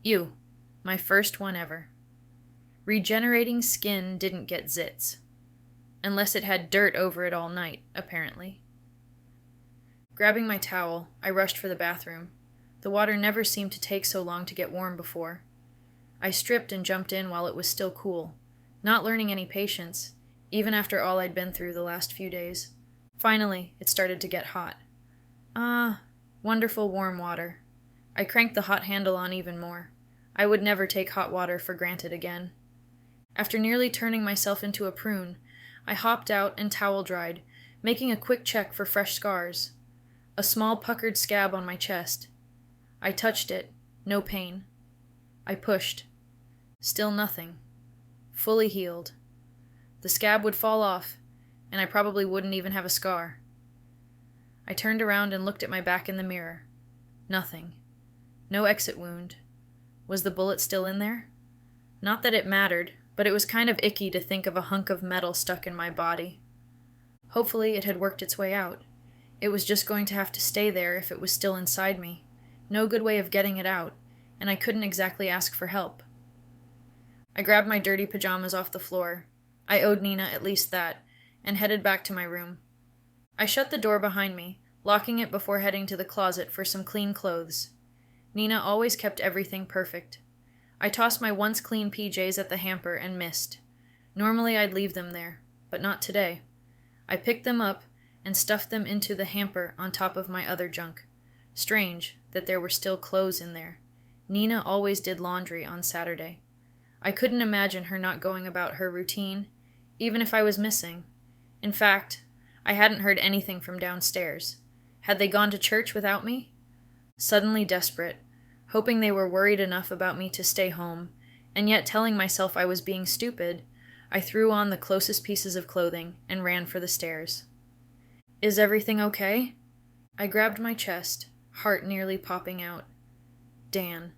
You, my first one ever. Regenerating skin didn't get zits. Unless it had dirt over it all night, apparently. Grabbing my towel, I rushed for the bathroom. The water never seemed to take so long to get warm before. I stripped and jumped in while it was still cool, not learning any patience, even after all I'd been through the last few days. Finally, it started to get hot. Ah, wonderful warm water. I cranked the hot handle on even more. I would never take hot water for granted again. After nearly turning myself into a prune, I hopped out and towel dried, making a quick check for fresh scars. A small puckered scab on my chest. I touched it. No pain. I pushed. Still nothing. Fully healed. The scab would fall off, and I probably wouldn't even have a scar. I turned around and looked at my back in the mirror. Nothing. No exit wound. Was the bullet still in there? Not that it mattered, but it was kind of icky to think of a hunk of metal stuck in my body. Hopefully it had worked its way out. It was just going to have to stay there if it was still inside me. No good way of getting it out, and I couldn't exactly ask for help. I grabbed my dirty pajamas off the floor. I owed Nina at least that, and headed back to my room. I shut the door behind me, locking it before heading to the closet for some clean clothes. Nina always kept everything perfect. I tossed my once clean PJs at the hamper and missed. Normally I'd leave them there, but not today. I picked them up and stuffed them into the hamper on top of my other junk. Strange that there were still clothes in there. Nina always did laundry on Saturday. I couldn't imagine her not going about her routine, even if I was missing. In fact, I hadn't heard anything from downstairs. Had they gone to church without me? Suddenly desperate, hoping they were worried enough about me to stay home, and yet telling myself I was being stupid, I threw on the closest pieces of clothing and ran for the stairs. Is everything okay? I grabbed my chest, heart nearly popping out. Dan.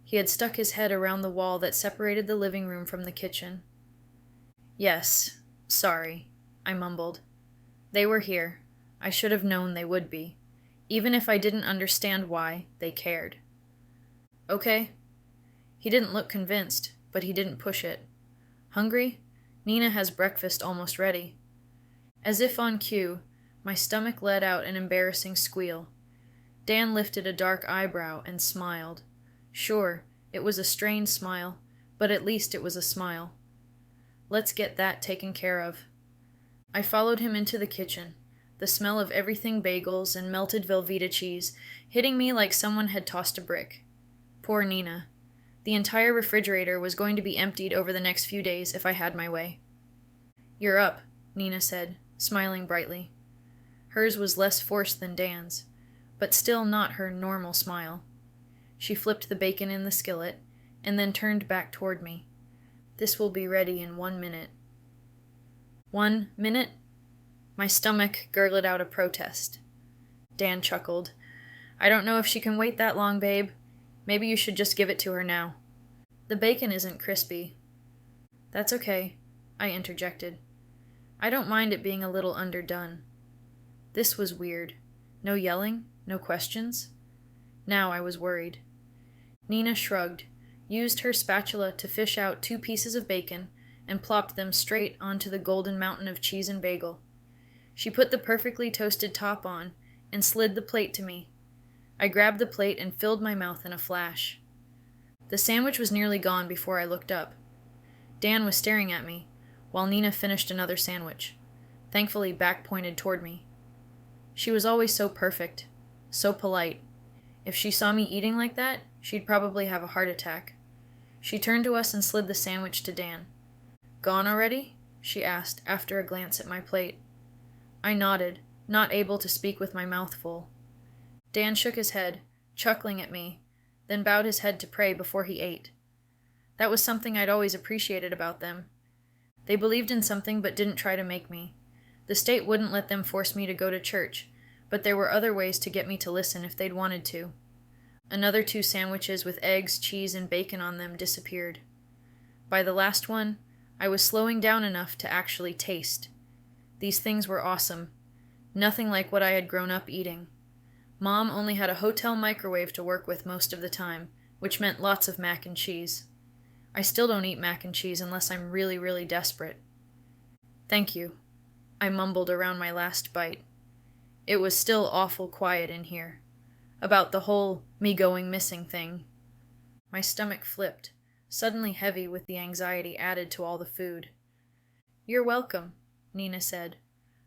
He had stuck his head around the wall that separated the living room from the kitchen. Yes, sorry, I mumbled. They were here. I should have known they would be. Even if I didn't understand why, they cared. Okay. He didn't look convinced, but he didn't push it. Hungry? Nina has breakfast almost ready. As if on cue, my stomach let out an embarrassing squeal. Dan lifted a dark eyebrow and smiled. Sure, it was a strained smile, but at least it was a smile. Let's get that taken care of. I followed him into the kitchen, the smell of everything bagels and melted Velveeta cheese hitting me like someone had tossed a brick. Poor Nina. The entire refrigerator was going to be emptied over the next few days if I had my way. "You're up," Nina said, smiling brightly. Hers was less forced than Dan's, but still not her normal smile. She flipped the bacon in the skillet, and then turned back toward me. "This will be ready in 1 minute." 1 minute? My stomach gurgled out a protest. Dan chuckled. "I don't know if she can wait that long, babe. Maybe you should just give it to her now." "The bacon isn't crispy." "That's okay," I interjected. "I don't mind it being a little underdone." This was weird. No yelling, no questions. Now I was worried. Nina shrugged, used her spatula to fish out 2 pieces of bacon, and plopped them straight onto the golden mountain of cheese and bagel. She put the perfectly toasted top on and slid the plate to me. I grabbed the plate and filled my mouth in a flash. The sandwich was nearly gone before I looked up. Dan was staring at me, while Nina finished another sandwich, thankfully back-pointed toward me. She was always so perfect, so polite. If she saw me eating like that, she'd probably have a heart attack. She turned to us and slid the sandwich to Dan. "Gone already?" she asked after a glance at my plate. I nodded, not able to speak with my mouth full. Dan shook his head, chuckling at me, then bowed his head to pray before he ate. That was something I'd always appreciated about them. They believed in something but didn't try to make me. The state wouldn't let them force me to go to church, but there were other ways to get me to listen if they'd wanted to. Another 2 sandwiches with eggs, cheese, and bacon on them disappeared. By the last one, I was slowing down enough to actually taste. These things were awesome. Nothing like what I had grown up eating. Mom only had a hotel microwave to work with most of the time, which meant lots of mac and cheese. I still don't eat mac and cheese unless I'm really, really desperate. "Thank you," I mumbled around my last bite. It was still awful quiet in here. About the whole me going missing thing. My stomach flipped, suddenly heavy with the anxiety added to all the food. "You're welcome," Nina said.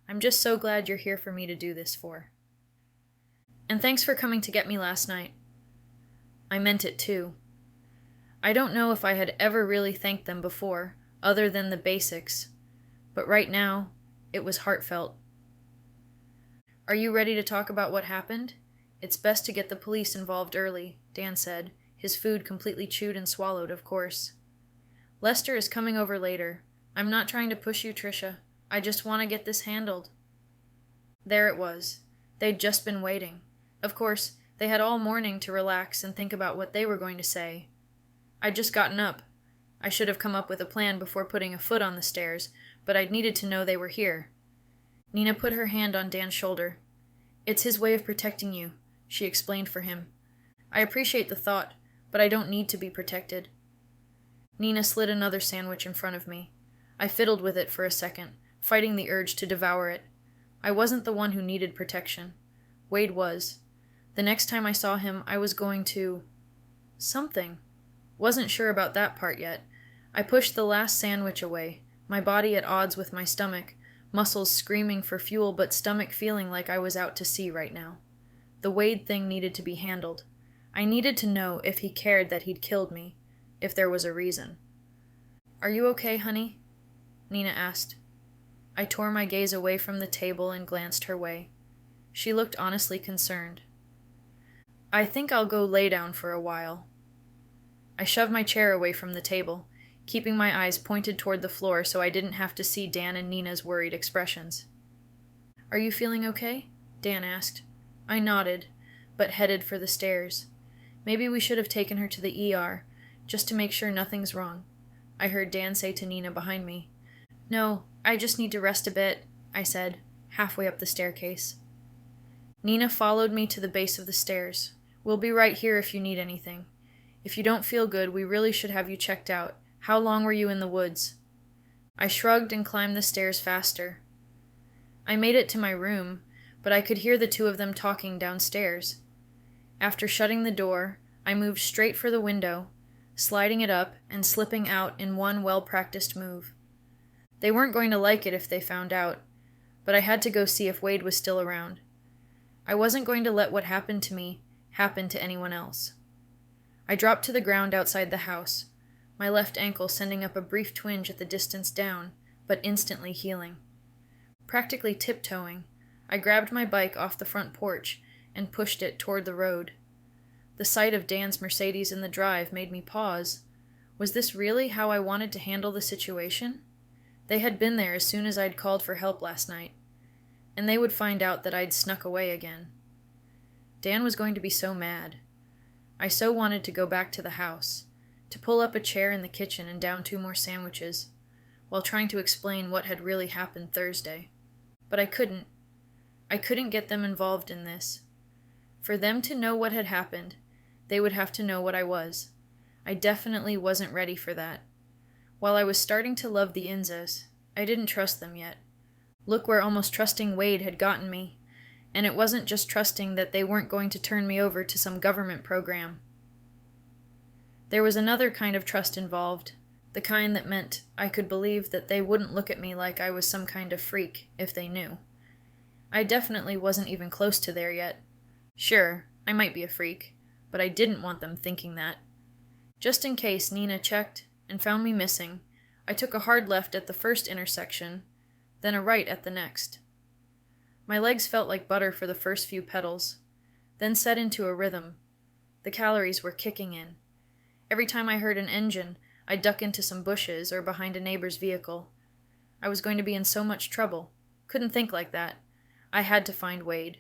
"I'm just so glad you're here for me to do this for. And thanks for coming to get me last night." I meant it too. I don't know if I had ever really thanked them before, other than the basics, but right now, it was heartfelt. "Are you ready to talk about what happened? It's best to get the police involved early," Dan said, his food completely chewed and swallowed, of course. "Lester is coming over later. I'm not trying to push you, Trisha. I just want to get this handled." There it was. They'd just been waiting. Of course, they had all morning to relax and think about what they were going to say. I'd just gotten up. I should have come up with a plan before putting a foot on the stairs, but I'd needed to know they were here. Nina put her hand on Dan's shoulder. "It's his way of protecting you," she explained for him. "I appreciate the thought, but I don't need to be protected." Nina slid another sandwich in front of me. I fiddled with it for a second, fighting the urge to devour it. I wasn't the one who needed protection. Wade was. The next time I saw him, I was going to... something. Wasn't sure about that part yet. I pushed the last sandwich away, my body at odds with my stomach, muscles screaming for fuel but stomach feeling like I was out to sea right now. The Wade thing needed to be handled. I needed to know if he cared that he'd killed me, if there was a reason. "Are you okay, honey?" Nina asked. I tore my gaze away from the table and glanced her way. She looked honestly concerned. "I think I'll go lay down for a while." I shoved my chair away from the table, keeping my eyes pointed toward the floor so I didn't have to see Dan and Nina's worried expressions. "Are you feeling okay?" Dan asked. I nodded, but headed for the stairs. Maybe we should have taken her to the ER, just to make sure nothing's wrong, I heard Dan say to Nina behind me. "No, I just need to rest a bit," I said, halfway up the staircase. Nina followed me to the base of the stairs. "We'll be right here if you need anything. If you don't feel good, we really should have you checked out. How long were you in the woods?" I shrugged and climbed the stairs faster. I made it to my room, but I could hear the two of them talking downstairs. After shutting the door, I moved straight for the window, sliding it up and slipping out in one well-practiced move. They weren't going to like it if they found out, but I had to go see if Wade was still around. I wasn't going to let what happened to me happen to anyone else. I dropped to the ground outside the house, my left ankle sending up a brief twinge at the distance down, but instantly healing. Practically tiptoeing, I grabbed my bike off the front porch and pushed it toward the road. The sight of Dan's Mercedes in the drive made me pause. Was this really how I wanted to handle the situation? They had been there as soon as I'd called for help last night, and they would find out that I'd snuck away again. Dan was going to be so mad. I so wanted to go back to the house, to pull up a chair in the kitchen and down 2 more sandwiches, while trying to explain what had really happened Thursday. But I couldn't. I couldn't get them involved in this. For them to know what had happened, they would have to know what I was. I definitely wasn't ready for that. While I was starting to love the Inzas, I didn't trust them yet. Look where almost trusting Wade had gotten me, and it wasn't just trusting that they weren't going to turn me over to some government program. There was another kind of trust involved, the kind that meant I could believe that they wouldn't look at me like I was some kind of freak if they knew. I definitely wasn't even close to there yet. Sure, I might be a freak, but I didn't want them thinking that. Just in case Nina checked and found me missing, I took a hard left at the first intersection, then a right at the next. My legs felt like butter for the first few pedals, then set into a rhythm. The calories were kicking in. Every time I heard an engine, I'd duck into some bushes or behind a neighbor's vehicle. I was going to be in so much trouble. Couldn't think like that. I had to find Wade.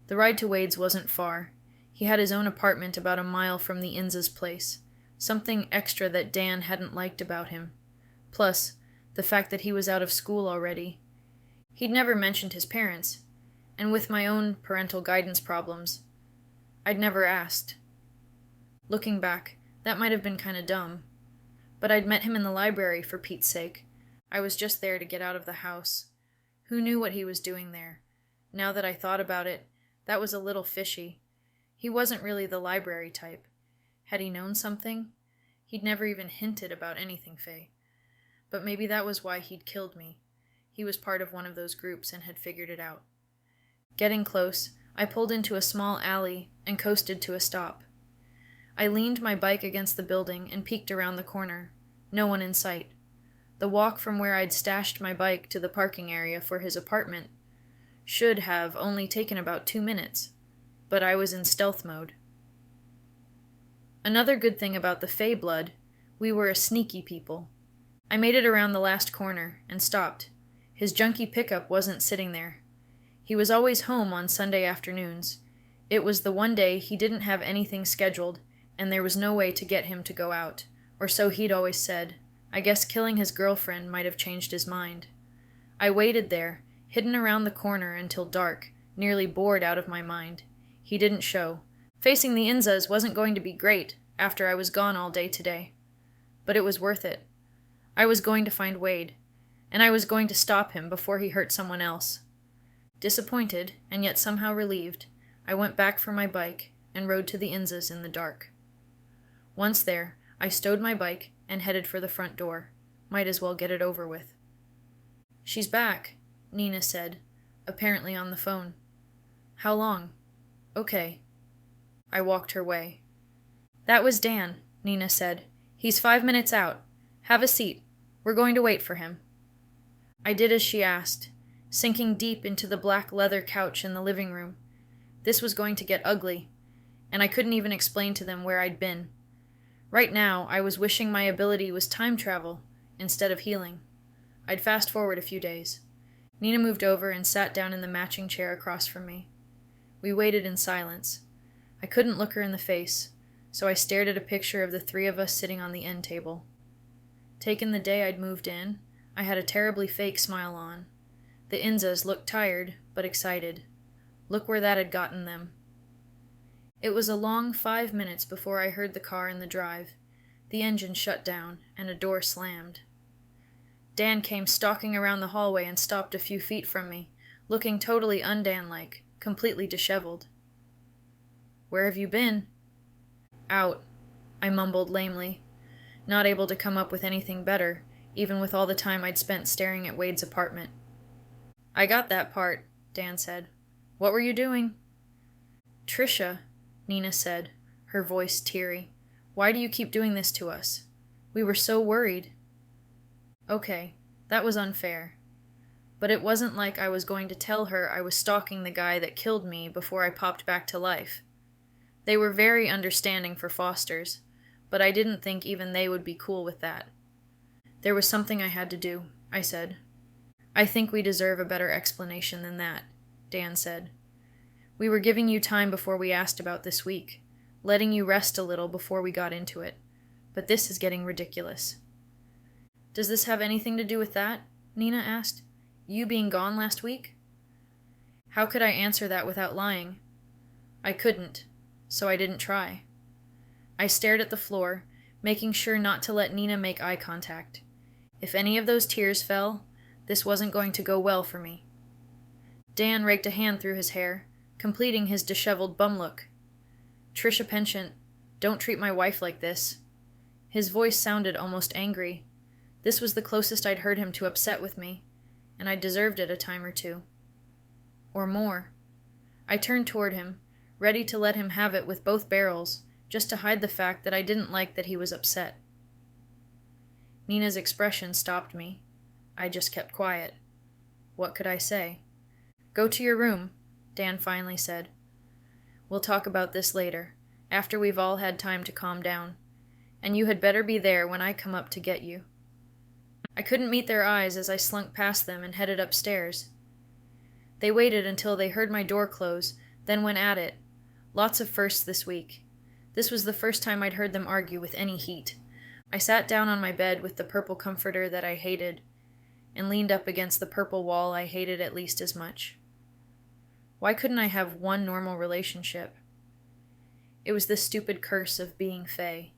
The ride to Wade's wasn't far. He had his own apartment about a mile from the Inza's place, something extra that Dan hadn't liked about him. Plus, the fact that he was out of school already. He'd never mentioned his parents, and with my own parental guidance problems, I'd never asked. Looking back, that might have been kind of dumb. But I'd met him in the library, for Pete's sake. I was just there to get out of the house. Who knew what he was doing there? Now that I thought about it, that was a little fishy. He wasn't really the library type. Had he known something? He'd never even hinted about anything, Faye. But maybe that was why he'd killed me. He was part of one of those groups and had figured it out. Getting close, I pulled into a small alley and coasted to a stop. I leaned my bike against the building and peeked around the corner. No one in sight. The walk from where I'd stashed my bike to the parking area for his apartment should have only taken about 2 minutes, but I was in stealth mode. Another good thing about the Fae blood, we were a sneaky people. I made it around the last corner and stopped. His junky pickup wasn't sitting there. He was always home on Sunday afternoons. It was the one day he didn't have anything scheduled, and there was no way to get him to go out, or so he'd always said. I guess killing his girlfriend might have changed his mind. I waited there, hidden around the corner until dark, nearly bored out of my mind. He didn't show. Facing the Inzas wasn't going to be great after I was gone all day today. But it was worth it. I was going to find Wade, and I was going to stop him before he hurt someone else. Disappointed, and yet somehow relieved, I went back for my bike and rode to the Inzas in the dark. Once there, I stowed my bike and headed for the front door. Might as well get it over with. "She's back," Nina said, apparently on the phone. "How long?" "Okay." I walked her way. "That was Dan," Nina said. "He's 5 minutes out. Have a seat. We're going to wait for him." I did as she asked, sinking deep into the black leather couch in the living room. This was going to get ugly, and I couldn't even explain to them where I'd been. Right now, I was wishing my ability was time travel instead of healing. I'd fast forward a few days. Nina moved over and sat down in the matching chair across from me. We waited in silence. I couldn't look her in the face, so I stared at a picture of the 3 of us sitting on the end table. Taken the day I'd moved in, I had a terribly fake smile on. The Inzas looked tired, but excited. Look where that had gotten them. It was a long 5 minutes before I heard the car in the drive. The engine shut down, and a door slammed. Dan came stalking around the hallway and stopped a few feet from me, looking totally un-Dan-like, completely disheveled. "Where have you been?" "Out," I mumbled lamely, not able to come up with anything better, even with all the time I'd spent staring at Wade's apartment. "I got that part," Dan said. "What were you doing?" "Trisha," Nina said, her voice teary, "why do you keep doing this to us? We were so worried." Okay, that was unfair. But it wasn't like I was going to tell her I was stalking the guy that killed me before I popped back to life. They were very understanding for Fosters, but I didn't think even they would be cool with that. "There was something I had to do," I said. "I think we deserve a better explanation than that," Dan said. "We were giving you time before we asked about this week, letting you rest a little before we got into it, but this is getting ridiculous." "Does this have anything to do with that?" Nina asked. "You being gone last week?" How could I answer that without lying? I couldn't, so I didn't try. I stared at the floor, making sure not to let Nina make eye contact. If any of those tears fell, this wasn't going to go well for me. Dan raked a hand through his hair, completing his disheveled bum look. "Trisha Penchant, don't treat my wife like this." His voice sounded almost angry. This was the closest I'd heard him to upset with me, and I deserved it a time or two. Or more. I turned toward him, ready to let him have it with both barrels, just to hide the fact that I didn't like that he was upset. Nina's expression stopped me. I just kept quiet. What could I say? "Go to your room," Dan finally said. "We'll talk about this later, after we've all had time to calm down, and you had better be there when I come up to get you." I couldn't meet their eyes as I slunk past them and headed upstairs. They waited until they heard my door close, then went at it. Lots of firsts this week. This was the first time I'd heard them argue with any heat. I sat down on my bed with the purple comforter that I hated, and leaned up against the purple wall I hated at least as much. Why couldn't I have one normal relationship? It was the stupid curse of being Fae.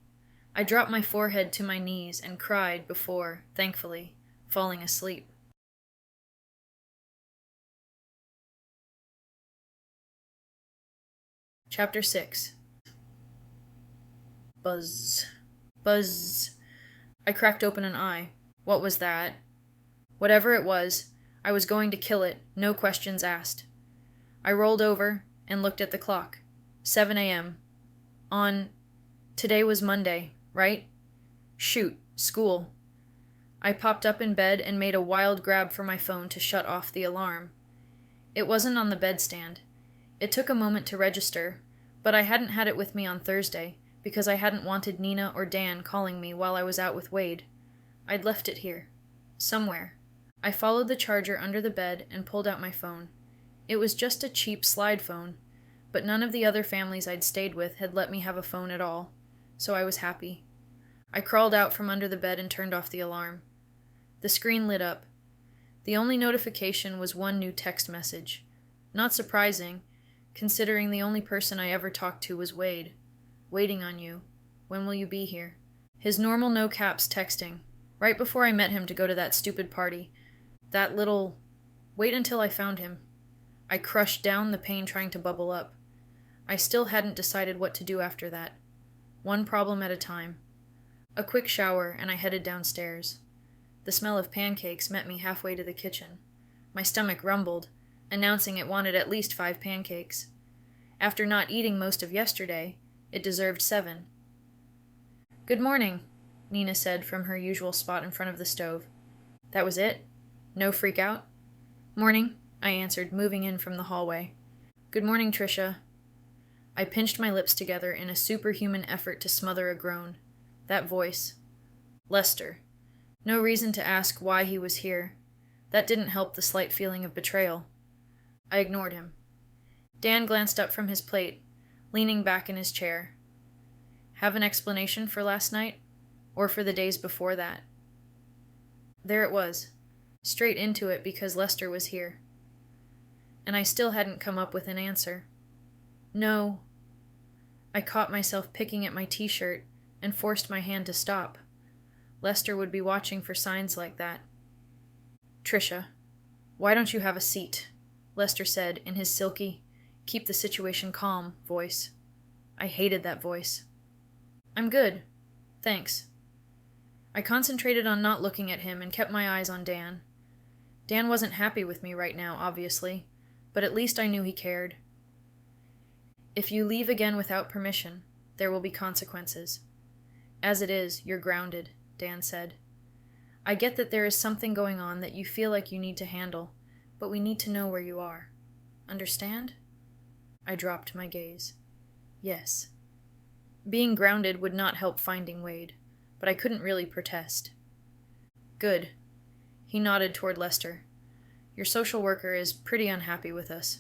I dropped my forehead to my knees and cried before, thankfully, falling asleep. Chapter 6. Buzz. Buzz. I cracked open an eye. What was that? Whatever it was, I was going to kill it, no questions asked. I rolled over and looked at the clock. 7 a.m. Today was Monday, right? Shoot, school. I popped up in bed and made a wild grab for my phone to shut off the alarm. It wasn't on the bedstand. It took a moment to register, but I hadn't had it with me on Thursday because I hadn't wanted Nina or Dan calling me while I was out with Wade. I'd left it here. Somewhere. I followed the charger under the bed and pulled out my phone. It was just a cheap slide phone, but none of the other families I'd stayed with had let me have a phone at all, so I was happy. I crawled out from under the bed and turned off the alarm. The screen lit up. The only notification was one new text message. Not surprising, considering the only person I ever talked to was Wade. "Waiting on you. When will you be here?" His normal no-caps texting, right before I met him to go to that stupid party. That little... Wait until I found him. I crushed down the pain trying to bubble up. I still hadn't decided what to do after that. One problem at a time. A quick shower, and I headed downstairs. The smell of pancakes met me halfway to the kitchen. My stomach rumbled, announcing it wanted at least 5 pancakes. After not eating most of yesterday, it deserved 7. "Good morning," Nina said from her usual spot in front of the stove. That was it? No freak out? "Morning," I answered, moving in from the hallway. "Good morning, Trisha." I pinched my lips together in a superhuman effort to smother a groan. That voice. Lester. No reason to ask why he was here. That didn't help the slight feeling of betrayal. I ignored him. Dan glanced up from his plate, leaning back in his chair. Have an explanation for last night? Or for the days before that? There it was. Straight into it because Lester was here. And I still hadn't come up with an answer. No. I caught myself picking at my t-shirt and forced my hand to stop. Lester would be watching for signs like that. "Trisha, why don't you have a seat?" Lester said in his silky, keep the situation calm voice. I hated that voice. I'm good. Thanks. I concentrated on not looking at him and kept my eyes on Dan. Dan wasn't happy with me right now, obviously, but at least I knew he cared. If you leave again without permission, there will be consequences. As it is, you're grounded, Dan said. I get that there is something going on that you feel like you need to handle, but we need to know where you are. Understand? I dropped my gaze. Yes. Being grounded would not help finding Wade, but I couldn't really protest. Good. He nodded toward Lester. Your social worker is pretty unhappy with us.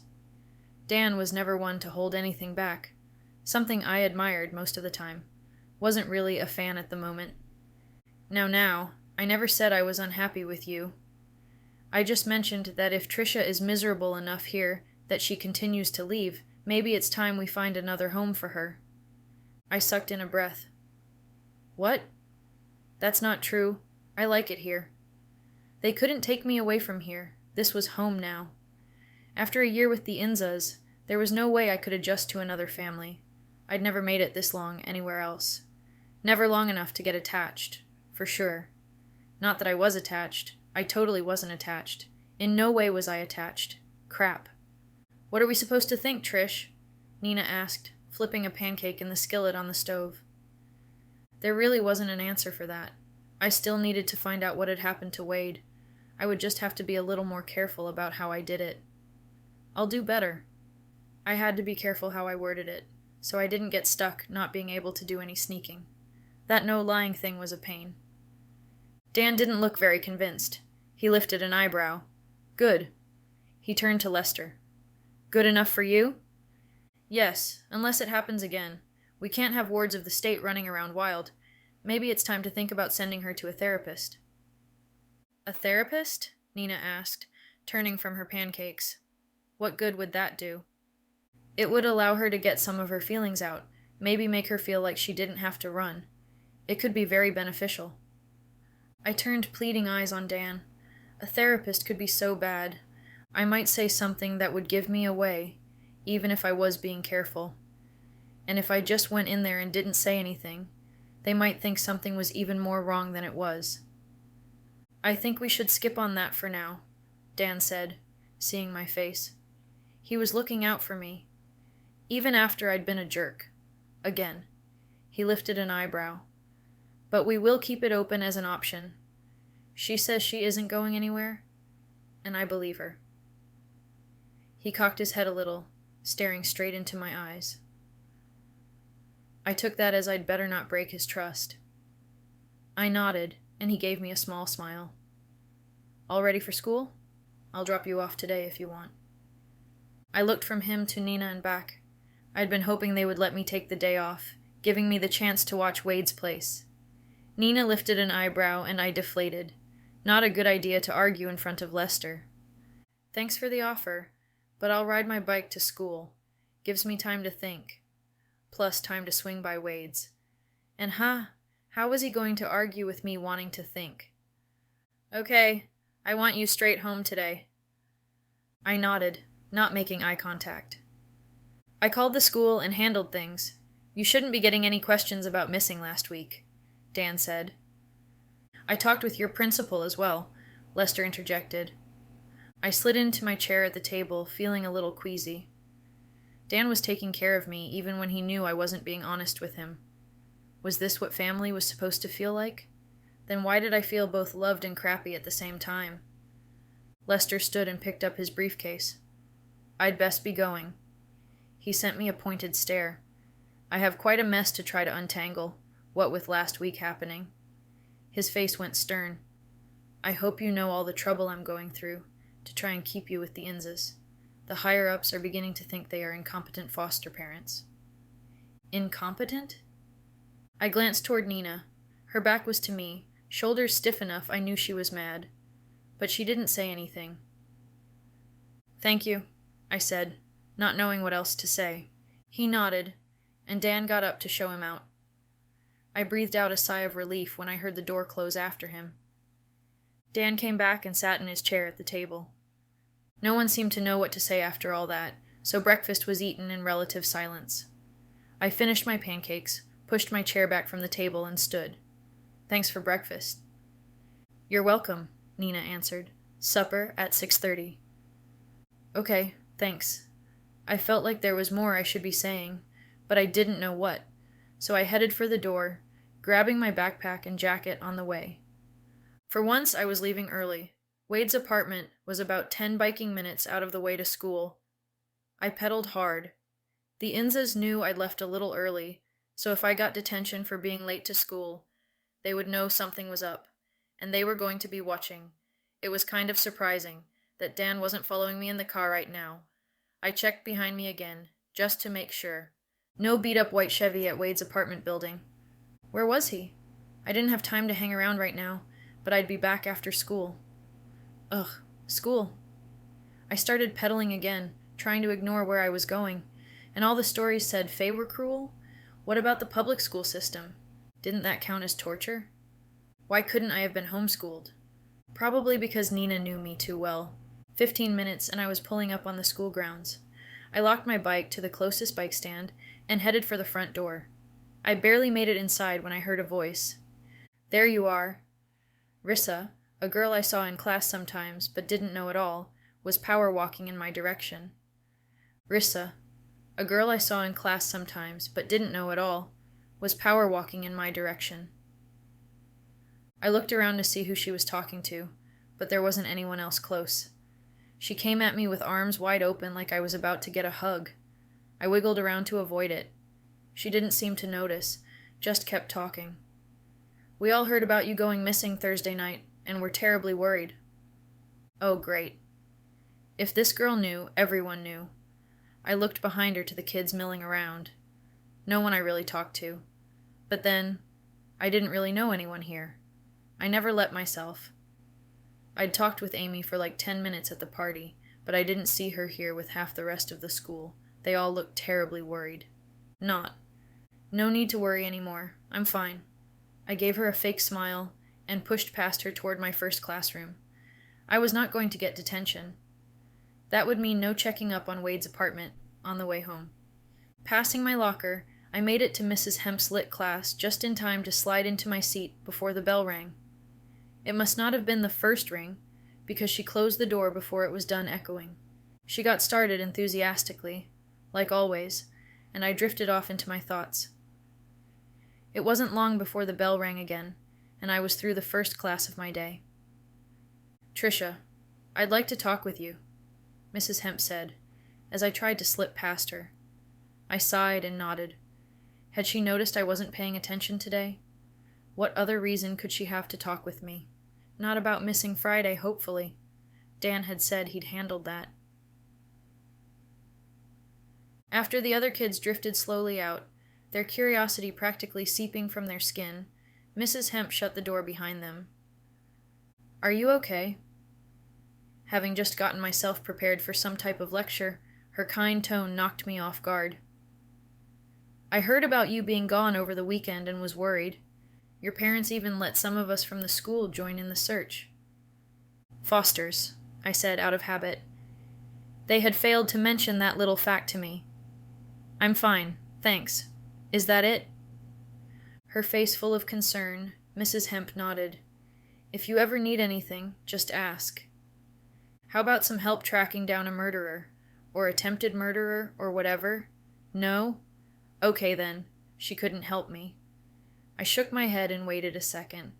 Dan was never one to hold anything back, something I admired most of the time. Wasn't really a fan at the moment. Now, I never said I was unhappy with you. I just mentioned that if Trisha is miserable enough here that she continues to leave, maybe it's time we find another home for her. I sucked in a breath. What? That's not true. I like it here. They couldn't take me away from here. This was home now. After a year with the Inzas, there was no way I could adjust to another family. I'd never made it this long anywhere else. Never long enough to get attached, for sure. Not that I was attached. I totally wasn't attached. In no way was I attached. Crap. What are we supposed to think, Trish? Nina asked, flipping a pancake in the skillet on the stove. There really wasn't an answer for that. I still needed to find out what had happened to Wade. I would just have to be a little more careful about how I did it. I'll do better. I had to be careful how I worded it, so I didn't get stuck not being able to do any sneaking. That no lying thing was a pain. Dan didn't look very convinced. He lifted an eyebrow. Good. He turned to Lester. Good enough for you? Yes, unless it happens again. We can't have wards of the state running around wild. Maybe it's time to think about sending her to a therapist. A therapist? Nina asked, turning from her pancakes. What good would that do? It would allow her to get some of her feelings out, maybe make her feel like she didn't have to run. It could be very beneficial. I turned pleading eyes on Dan. A therapist could be so bad. I might say something that would give me away, even if I was being careful. And if I just went in there and didn't say anything, they might think something was even more wrong than it was. I think we should skip on that for now, Dan said, seeing my face. He was looking out for me, even after I'd been a jerk. Again. He lifted an eyebrow. But we will keep it open as an option. She says she isn't going anywhere, and I believe her. He cocked his head a little, staring straight into my eyes. I took that as I'd better not break his trust. I nodded, and he gave me a small smile. All ready for school? I'll drop you off today if you want. I looked from him to Nina and back. I'd been hoping they would let me take the day off, giving me the chance to watch Wade's place. Nina lifted an eyebrow, and I deflated. Not a good idea to argue in front of Lester. Thanks for the offer, but I'll ride my bike to school. Gives me time to think. Plus time to swing by Wade's. And how was he going to argue with me wanting to think? Okay, I want you straight home today. I nodded, not making eye contact. I called the school and handled things. You shouldn't be getting any questions about missing last week, Dan said. I talked with your principal as well, Lester interjected. I slid into my chair at the table, feeling a little queasy. Dan was taking care of me even when he knew I wasn't being honest with him. Was this what family was supposed to feel like? Then why did I feel both loved and crappy at the same time? Lester stood and picked up his briefcase. I'd best be going. He sent me a pointed stare. I have quite a mess to try to untangle, what with last week happening. His face went stern. I hope you know all the trouble I'm going through to try and keep you with the Inzas. The higher-ups are beginning to think they are incompetent foster parents. Incompetent? I glanced toward Nina. Her back was to me, shoulders stiff enough I knew she was mad. But she didn't say anything. Thank you, I said, not knowing what else to say. He nodded, and Dan got up to show him out. I breathed out a sigh of relief when I heard the door close after him. Dan came back and sat in his chair at the table. No one seemed to know what to say after all that, so breakfast was eaten in relative silence. I finished my pancakes, pushed my chair back from the table, and stood. Thanks for breakfast. You're welcome, Nina answered. Supper at 6:30. Okay, thanks. I felt like there was more I should be saying, but I didn't know what, so I headed for the door, grabbing my backpack and jacket on the way. For once, I was leaving early. Wade's apartment was about 10 biking minutes out of the way to school. I pedaled hard. The Inzas knew I'd left a little early, so if I got detention for being late to school, they would know something was up, and they were going to be watching. It was kind of surprising that Dan wasn't following me in the car right now. I checked behind me again, just to make sure. No beat-up white Chevy at Wade's apartment building. Where was he? I didn't have time to hang around right now, but I'd be back after school. Ugh, school. I started pedaling again, trying to ignore where I was going, and all the stories said Fae were cruel. What about the public school system? Didn't that count as torture? Why couldn't I have been homeschooled? Probably because Nina knew me too well. 15 minutes and I was pulling up on the school grounds. I locked my bike to the closest bike stand and headed for the front door. I barely made it inside when I heard a voice. There you are. Rissa, a girl I saw in class sometimes but didn't know at all, was power walking in my direction. Rissa, a girl I saw in class sometimes but didn't know at all, was power walking in my direction. I looked around to see who she was talking to, but there wasn't anyone else close. She came at me with arms wide open like I was about to get a hug. I wiggled around to avoid it. She didn't seem to notice, just kept talking. We all heard about you going missing Thursday night, and were terribly worried. Oh, great. If this girl knew, everyone knew. I looked behind her to the kids milling around. No one I really talked to. But then, I didn't really know anyone here. I never let myself. I'd talked with Amy for like 10 minutes at the party, but I didn't see her here with half the rest of the school. They all looked terribly worried. Not. No need to worry anymore. I'm fine. I gave her a fake smile and pushed past her toward my first classroom. I was not going to get detention. That would mean no checking up on Wade's apartment on the way home. Passing my locker, I made it to Mrs. Hemp's lit class just in time to slide into my seat before the bell rang. It must not have been the first ring, because she closed the door before it was done echoing. She got started enthusiastically, like always, and I drifted off into my thoughts. It wasn't long before the bell rang again, and I was through the first class of my day. Trisha, I'd like to talk with you, Mrs. Hemp said, as I tried to slip past her. I sighed and nodded. Had she noticed I wasn't paying attention today? What other reason could she have to talk with me? Not about missing Friday, hopefully. Dan had said he'd handled that. After the other kids drifted slowly out, their curiosity practically seeping from their skin, Mrs. Hemp shut the door behind them. Are you okay? Having just gotten myself prepared for some type of lecture, her kind tone knocked me off guard. I heard about you being gone over the weekend and was worried. Your parents even let some of us from the school join in the search. Fosters, I said out of habit. They had failed to mention that little fact to me. I'm fine, thanks. Is that it? Her face full of concern, Mrs. Hemp nodded. If you ever need anything, just ask. How about some help tracking down a murderer, or attempted murderer, or whatever? No? Okay then, she couldn't help me. I shook my head and waited a second.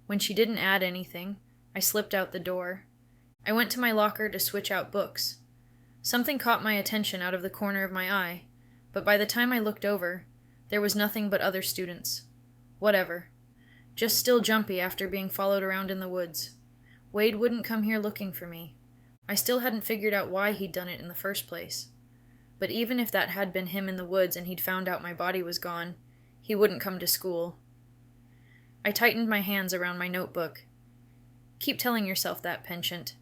When she didn't add anything, I slipped out the door. I went to my locker to switch out books. Something caught my attention out of the corner of my eye, but by the time I looked over, there was nothing but other students. Whatever. Just still jumpy after being followed around in the woods. Wade wouldn't come here looking for me. I still hadn't figured out why he'd done it in the first place. But even if that had been him in the woods and he'd found out my body was gone, he wouldn't come to school. I tightened my hands around my notebook. Keep telling yourself that, Penchant.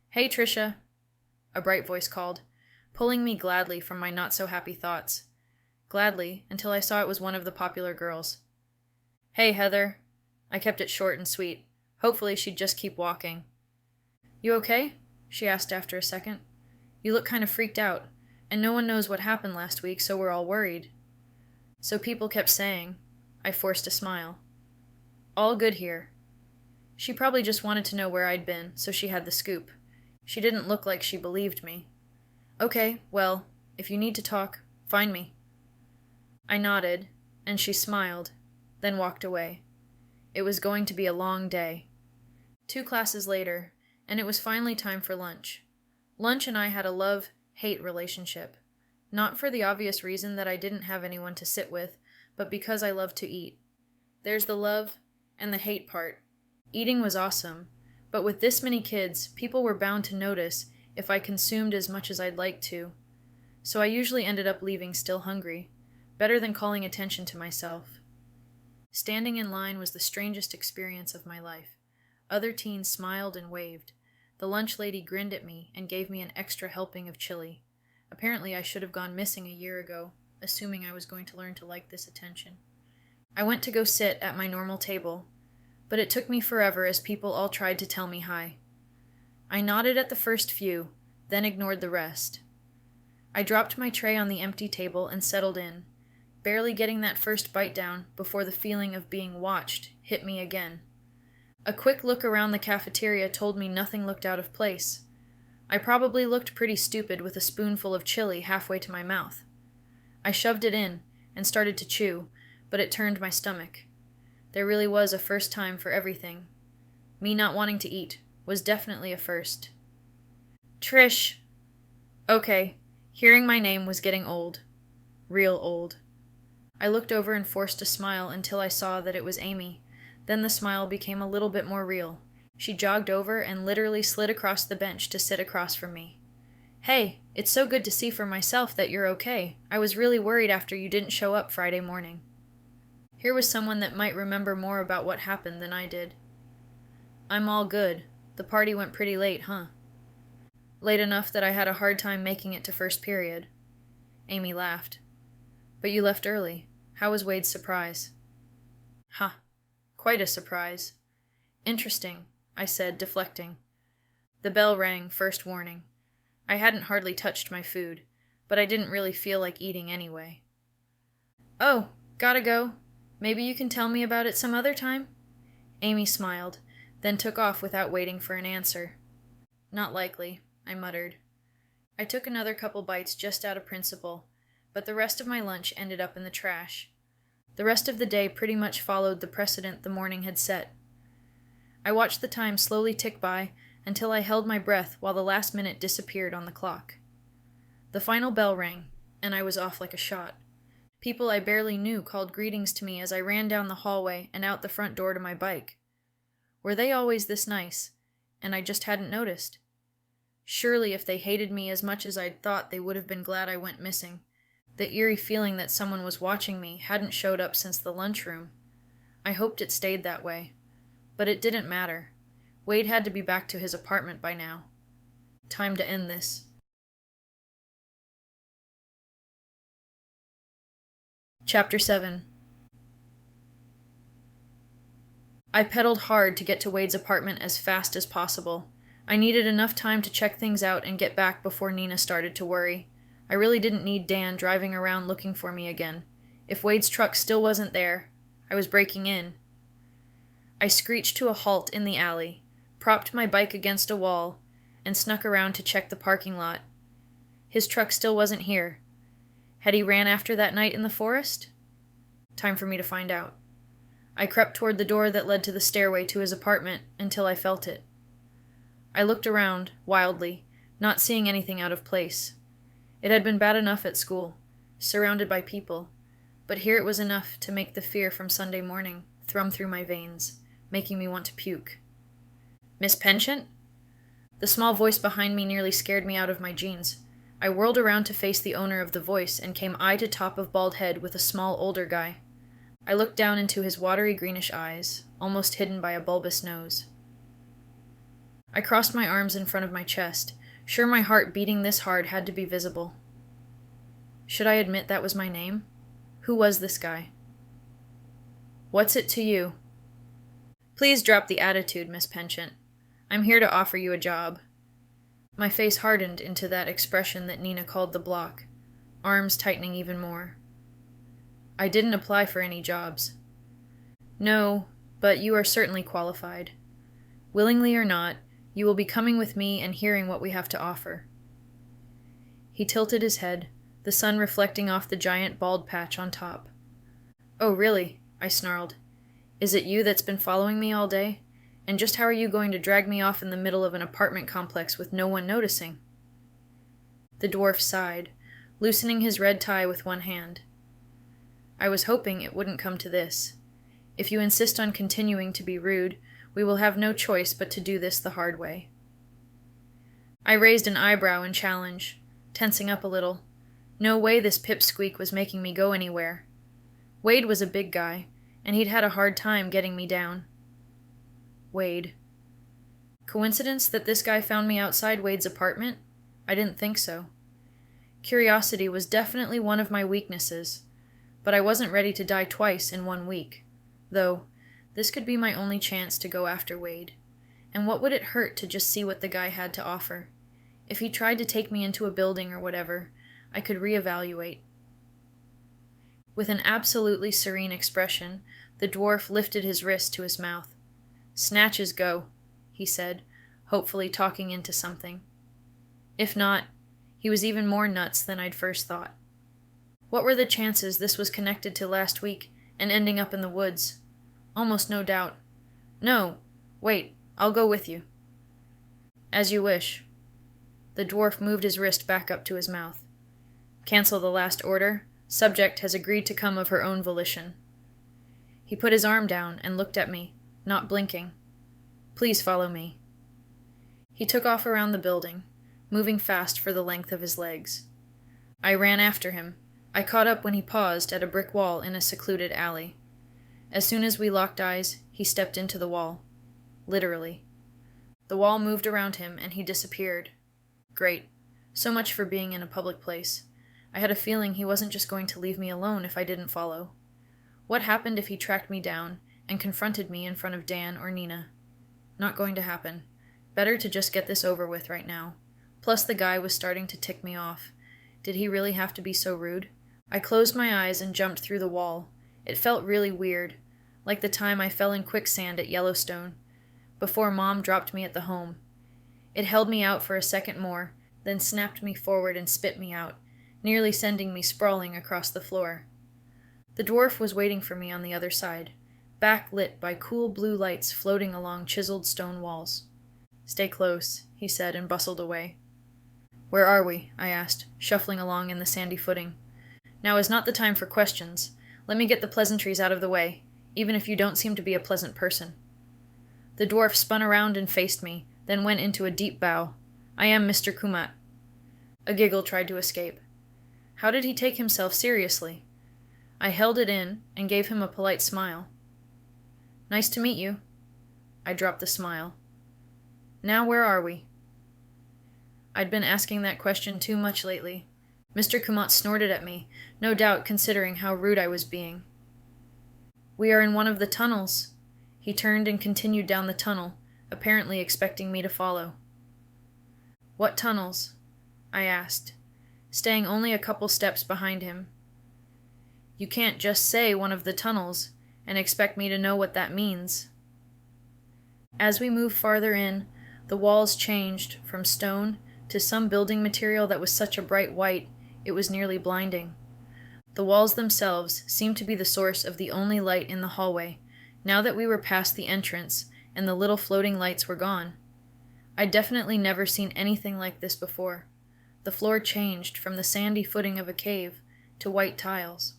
Hey, Trisha, a bright voice called, pulling me gladly from my not-so-happy thoughts. Gladly, until I saw it was one of the popular girls. Hey, Heather. I kept it short and sweet. Hopefully she'd just keep walking. You okay? she asked after a second. "You look kind of freaked out, and no one knows what happened last week, so we're all worried." "So people kept saying." I forced a smile. "All good here." She probably just wanted to know where I'd been, so she had the scoop. She didn't look like she believed me. "Okay, well, if you need to talk, find me." I nodded, and she smiled, then walked away. It was going to be a long day. 2 classes later, and it was finally time for lunch. Lunch and I had a love-hate relationship. Not for the obvious reason that I didn't have anyone to sit with, but because I love to eat. There's the love and the hate part. Eating was awesome, but with this many kids, people were bound to notice if I consumed as much as I'd like to. So I usually ended up leaving still hungry, better than calling attention to myself. Standing in line was the strangest experience of my life. Other teens smiled and waved. The lunch lady grinned at me and gave me an extra helping of chili. Apparently I should have gone missing a year ago, assuming I was going to learn to like this attention. I went to go sit at my normal table, but it took me forever as people all tried to tell me hi. I nodded at the first few, then ignored the rest. I dropped my tray on the empty table and settled in, barely getting that first bite down before the feeling of being watched hit me again. A quick look around the cafeteria told me nothing looked out of place. I probably looked pretty stupid with a spoonful of chili halfway to my mouth. I shoved it in and started to chew, but it turned my stomach. There really was a first time for everything. Me not wanting to eat was definitely a first. "Trish!" Okay, hearing my name was getting old. Real old. I looked over and forced a smile until I saw that it was Amy. Then the smile became a little bit more real. She jogged over and literally slid across the bench to sit across from me. "Hey, it's so good to see for myself that you're okay. I was really worried after you didn't show up Friday morning." Here was someone that might remember more about what happened than I did. "I'm all good. The party went pretty late, huh?" "Late enough that I had a hard time making it to first period." Amy laughed. "But you left early. How was Wade's surprise?" "Ha, quite a surprise." "Interesting," I said, deflecting. The bell rang, first warning. I hadn't hardly touched my food, but I didn't really feel like eating anyway. "Oh, gotta go. Maybe you can tell me about it some other time?" Amy smiled, then took off without waiting for an answer. "Not likely," I muttered. I took another couple bites just out of principle, but the rest of my lunch ended up in the trash. The rest of the day pretty much followed the precedent the morning had set. I watched the time slowly tick by until I held my breath while the last minute disappeared on the clock. The final bell rang, and I was off like a shot. People I barely knew called greetings to me as I ran down the hallway and out the front door to my bike. Were they always this nice, and I just hadn't noticed? Surely if they hated me as much as I'd thought, they would have been glad I went missing. The eerie feeling that someone was watching me hadn't showed up since the lunchroom. I hoped it stayed that way. But it didn't matter. Wade had to be back to his apartment by now. Time to end this. Chapter 7. I pedaled hard to get to Wade's apartment as fast as possible. I needed enough time to check things out and get back before Nina started to worry. I really didn't need Dan driving around looking for me again. If Wade's truck still wasn't there, I was breaking in. I screeched to a halt in the alley, propped my bike against a wall, and snuck around to check the parking lot. His truck still wasn't here. Had he ran after that night in the forest? Time for me to find out. I crept toward the door that led to the stairway to his apartment until I felt it. I looked around, wildly, not seeing anything out of place. It had been bad enough at school, surrounded by people, but here it was enough to make the fear from Sunday morning thrum through my veins, making me want to puke. "Miss Penchant?" The small voice behind me nearly scared me out of my jeans. I whirled around to face the owner of the voice and came eye to top of bald head with a small older guy. I looked down into his watery greenish eyes, almost hidden by a bulbous nose. I crossed my arms in front of my chest, sure my heart beating this hard had to be visible. Should I admit that was my name? Who was this guy? "What's it to you?" "Please drop the attitude, Miss Penchant. I'm here to offer you a job." My face hardened into that expression that Nina called the block, arms tightening even more. I didn't apply for any jobs. No, but you are certainly qualified. Willingly or not, you will be coming with me and hearing what we have to offer. He tilted his head, the sun reflecting off the giant bald patch on top. Oh, really? I snarled. Is it you that's been following me all day? And just how are you going to drag me off in the middle of an apartment complex with no one noticing? The dwarf sighed, loosening his red tie with one hand. I was hoping it wouldn't come to this. If you insist on continuing to be rude, we will have no choice but to do this the hard way. I raised an eyebrow in challenge, tensing up a little. No way this pipsqueak was making me go anywhere. Wade was a big guy, and he'd had a hard time getting me down. Wade. Coincidence that this guy found me outside Wade's apartment? I didn't think so. Curiosity was definitely one of my weaknesses, but I wasn't ready to die twice in 1 week. Though, this could be my only chance to go after Wade. And what would it hurt to just see what the guy had to offer? If he tried to take me into a building or whatever, I could reevaluate. With an absolutely serene expression, the dwarf lifted his wrist to his mouth. Snatches go, he said, hopefully talking into something. If not, he was even more nuts than I'd first thought. What were the chances this was connected to last week and ending up in the woods? Almost no doubt. No, wait, I'll go with you. As you wish. The dwarf moved his wrist back up to his mouth. Cancel the last order. Subject has agreed to come of her own volition. He put his arm down and looked at me, not blinking. Please follow me. He took off around the building, moving fast for the length of his legs. I ran after him. I caught up when he paused at a brick wall in a secluded alley. As soon as we locked eyes, he stepped into the wall. Literally. The wall moved around him and he disappeared. Great. So much for being in a public place. I had a feeling he wasn't just going to leave me alone if I didn't follow. What happened if he tracked me down and confronted me in front of Dan or Nina? Not going to happen. Better to just get this over with right now. Plus the guy was starting to tick me off. Did he really have to be so rude? I closed my eyes and jumped through the wall. It felt really weird, like the time I fell in quicksand at Yellowstone, before Mom dropped me at the home. It held me out for a second more, then snapped me forward and spit me out, nearly sending me sprawling across the floor. The dwarf was waiting for me on the other side, backlit by cool blue lights floating along chiseled stone walls. Stay close, he said and bustled away. Where are we? I asked, shuffling along in the sandy footing. Now is not the time for questions. Let me get the pleasantries out of the way, even if you don't seem to be a pleasant person. The dwarf spun around and faced me, then went into a deep bow. I am Mr. Kumat. A giggle tried to escape. How did he take himself seriously? I held it in and gave him a polite smile. Nice to meet you. I dropped the smile. Now where are we? I'd been asking that question too much lately. Mr. Kumat snorted at me, no doubt considering how rude I was being. We are in one of the tunnels. He turned and continued down the tunnel, apparently expecting me to follow. What tunnels? I asked, staying only a couple steps behind him. You can't just say one of the tunnels and expect me to know what that means. As we moved farther in, the walls changed from stone to some building material that was such a bright white it was nearly blinding. The walls themselves seemed to be the source of the only light in the hallway, now that we were past the entrance and the little floating lights were gone. I'd definitely never seen anything like this before. The floor changed from the sandy footing of a cave to white tiles.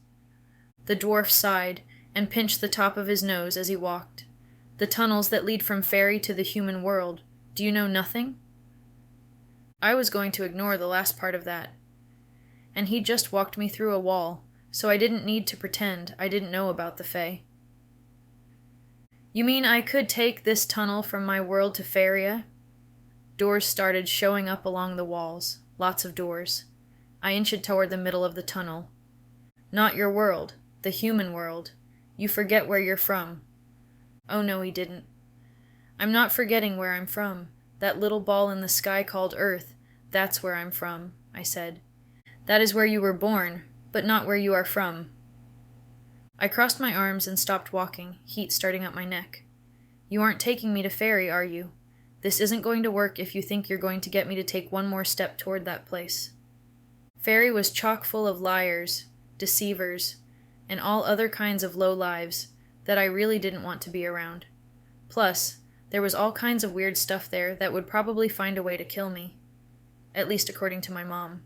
The dwarf sighed and pinched the top of his nose as he walked. The tunnels that lead from Faerie to the human world. Do you know nothing? I was going to ignore the last part of that. And he just walked me through a wall, so I didn't need to pretend I didn't know about the Fae. You mean I could take this tunnel from my world to Faerie? Doors started showing up along the walls. Lots of doors. I inched toward the middle of the tunnel. Not your world, the human world. You forget where you're from. Oh no, he didn't. I'm not forgetting where I'm from. That little ball in the sky called Earth, that's where I'm from, I said. That is where you were born, but not where you are from. I crossed my arms and stopped walking, heat starting up my neck. You aren't taking me to Faerie, are you? This isn't going to work if you think you're going to get me to take one more step toward that place. Faerie was chock full of liars, deceivers, and all other kinds of low lives that I really didn't want to be around. Plus, there was all kinds of weird stuff there that would probably find a way to kill me. At least according to my mom.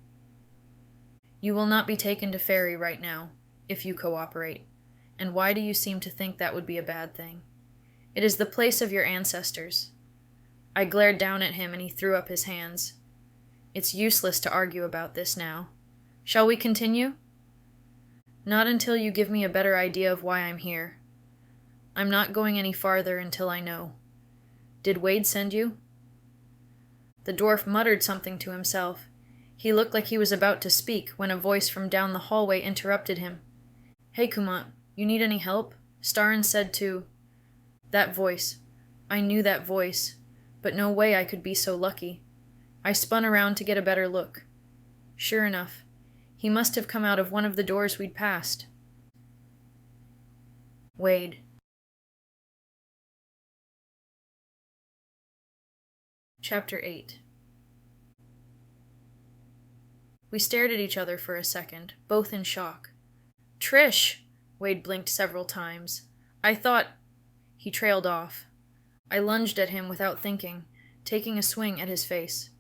You will not be taken to Faerie right now, if you cooperate. And why do you seem to think that would be a bad thing? It is the place of your ancestors. I glared down at him and he threw up his hands. It's useless to argue about this now. Shall we continue? Not until you give me a better idea of why I'm here. I'm not going any farther until I know. Did Wade send you? The dwarf muttered something to himself. He looked like he was about to speak when a voice from down the hallway interrupted him. Hey, Kumant, you need any help? Starin said to... That voice. I knew that voice, but no way I could be so lucky. I spun around to get a better look. Sure enough, he must have come out of one of the doors we'd passed. Wade. Chapter 8. We stared at each other for a second, both in shock. Trish! Wade blinked several times. I thought... He trailed off. I lunged at him without thinking, taking a swing at his face.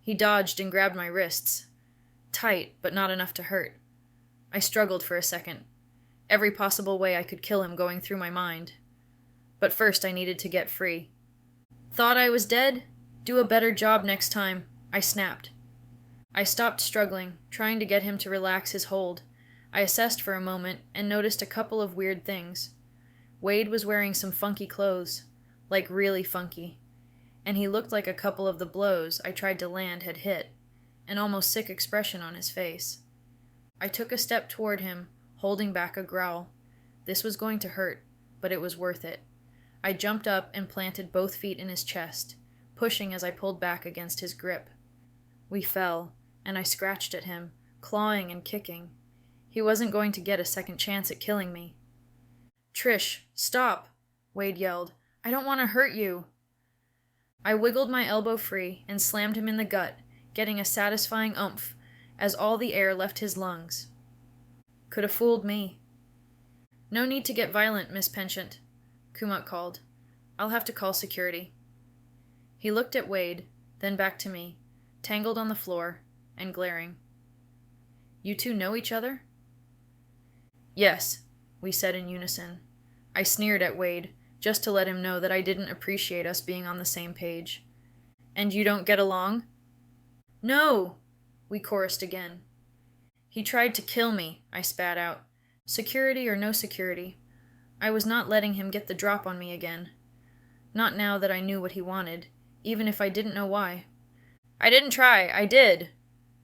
He dodged and grabbed my wrists. Tight, but not enough to hurt. I struggled for a second. Every possible way I could kill him going through my mind. But first I needed to get free. Thought I was dead? Do a better job next time, I snapped. I stopped struggling, trying to get him to relax his hold. I assessed for a moment and noticed a couple of weird things. Wade was wearing some funky clothes, like really funky, and he looked like a couple of the blows I tried to land had hit, an almost sick expression on his face. I took a step toward him, holding back a growl. This was going to hurt, but it was worth it. I jumped up and planted both feet in his chest, pushing as I pulled back against his grip. We fell, and I scratched at him, clawing and kicking. He wasn't going to get a second chance at killing me. Trish, stop, Wade yelled. I don't want to hurt you. I wiggled my elbow free and slammed him in the gut, getting a satisfying oomph as all the air left his lungs. Could have fooled me. No need to get violent, Miss Penchant, Kumant called. I'll have to call security. He looked at Wade, then back to me, tangled on the floor and glaring. You two know each other? Yes, we said in unison. I sneered at Wade, just to let him know that I didn't appreciate us being on the same page. And you don't get along? No, we chorused again. He tried to kill me, I spat out. Security or no security. I was not letting him get the drop on me again. Not now that I knew what he wanted, even if I didn't know why. I didn't try, I did,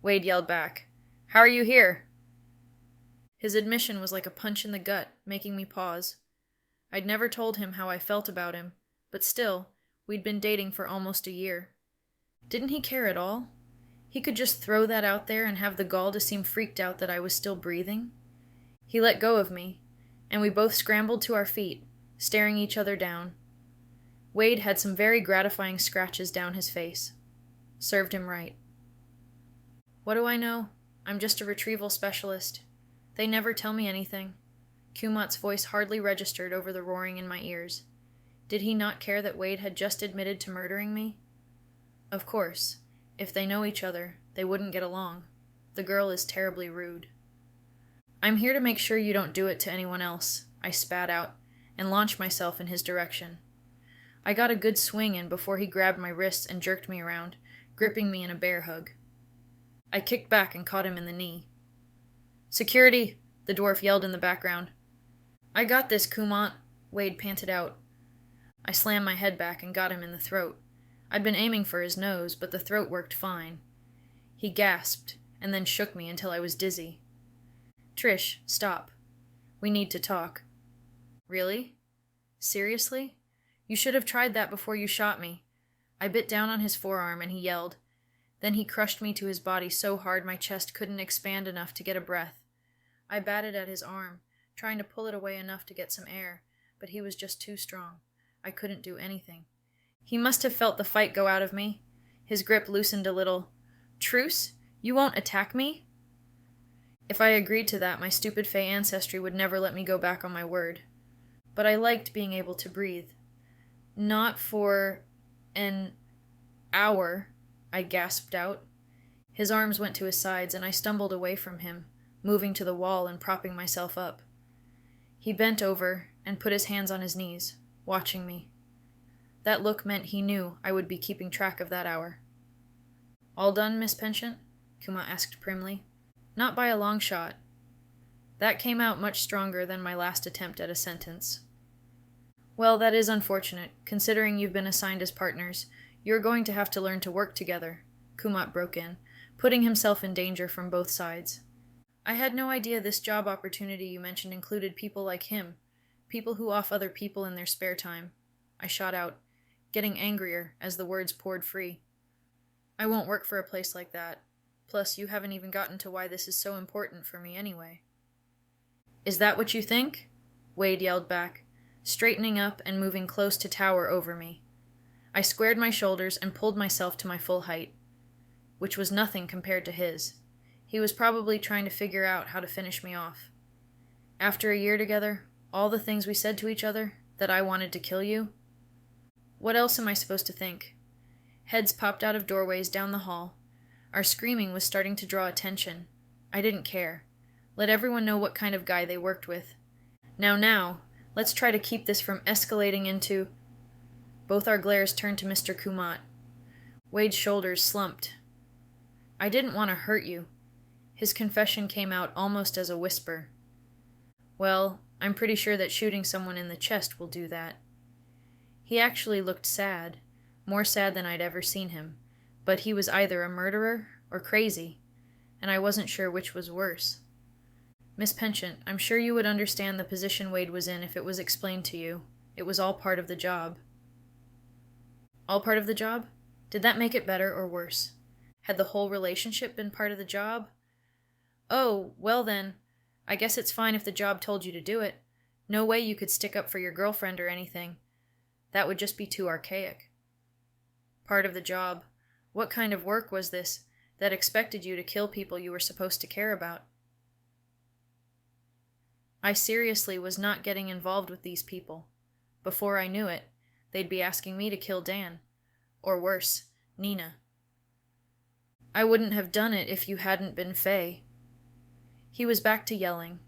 Wade yelled back. How are you here? His admission was like a punch in the gut, making me pause. I'd never told him how I felt about him, but still, we'd been dating for almost a year. Didn't he care at all? He could just throw that out there and have the gall to seem freaked out that I was still breathing. He let go of me, and we both scrambled to our feet, staring each other down. Wade had some very gratifying scratches down his face. Served him right. What do I know? I'm just a retrieval specialist. They never tell me anything. Kumant's voice hardly registered over the roaring in my ears. Did he not care that Wade had just admitted to murdering me? Of course. If they know each other, they wouldn't get along. The girl is terribly rude. I'm here to make sure you don't do it to anyone else, I spat out, and launched myself in his direction. I got a good swing in before he grabbed my wrists and jerked me around, gripping me in a bear hug. I kicked back and caught him in the knee. Security, the dwarf yelled in the background. I got this, Kumant, Wade panted out. I slammed my head back and got him in the throat. I'd been aiming for his nose, but the throat worked fine. He gasped, and then shook me until I was dizzy. Trish, stop. We need to talk. Really? Seriously? You should have tried that before you shot me. I bit down on his forearm and he yelled. Then he crushed me to his body so hard my chest couldn't expand enough to get a breath. I batted at his arm, trying to pull it away enough to get some air, but he was just too strong. I couldn't do anything. He must have felt the fight go out of me. His grip loosened a little. Truce? You won't attack me? If I agreed to that, my stupid Fae ancestry would never let me go back on my word. But I liked being able to breathe. Not for an hour, I gasped out. His arms went to his sides, and I stumbled away from him, moving to the wall and propping myself up. He bent over and put his hands on his knees, watching me. That look meant he knew I would be keeping track of that hour. All done, Miss Penchant? Kuma asked primly. Not by a long shot. That came out much stronger than my last attempt at a sentence. Well, that is unfortunate. Considering you've been assigned as partners, you're going to have to learn to work together, Kumat broke in, putting himself in danger from both sides. I had no idea this job opportunity you mentioned included people like him, people who off other people in their spare time. I shot out, getting angrier as the words poured free. I won't work for a place like that. Plus, you haven't even gotten to why this is so important for me anyway. Is that what you think? Wade yelled back, straightening up and moving close to tower over me. I squared my shoulders and pulled myself to my full height, which was nothing compared to his. He was probably trying to figure out how to finish me off. After a year together, all the things we said to each other, that I wanted to kill you. What else am I supposed to think? Heads popped out of doorways down the hall. Our screaming was starting to draw attention. I didn't care. Let everyone know what kind of guy they worked with. Now, let's try to keep this from escalating into... Both our glares turned to Mr. Kumat. Wade's shoulders slumped. I didn't want to hurt you. His confession came out almost as a whisper. Well, I'm pretty sure that shooting someone in the chest will do that. He actually looked sad, more sad than I'd ever seen him, but he was either a murderer or crazy, and I wasn't sure which was worse. Miss Penchant, I'm sure you would understand the position Wade was in if it was explained to you. It was all part of the job. All part of the job? Did that make it better or worse? Had the whole relationship been part of the job? Oh, well then, I guess it's fine if the job told you to do it. No way you could stick up for your girlfriend or anything. That would just be too archaic. Part of the job. What kind of work was this that expected you to kill people you were supposed to care about? I seriously was not getting involved with these people. Before I knew it, they'd be asking me to kill Dan. Or worse, Nina. I wouldn't have done it if you hadn't been Fae. He was back to yelling.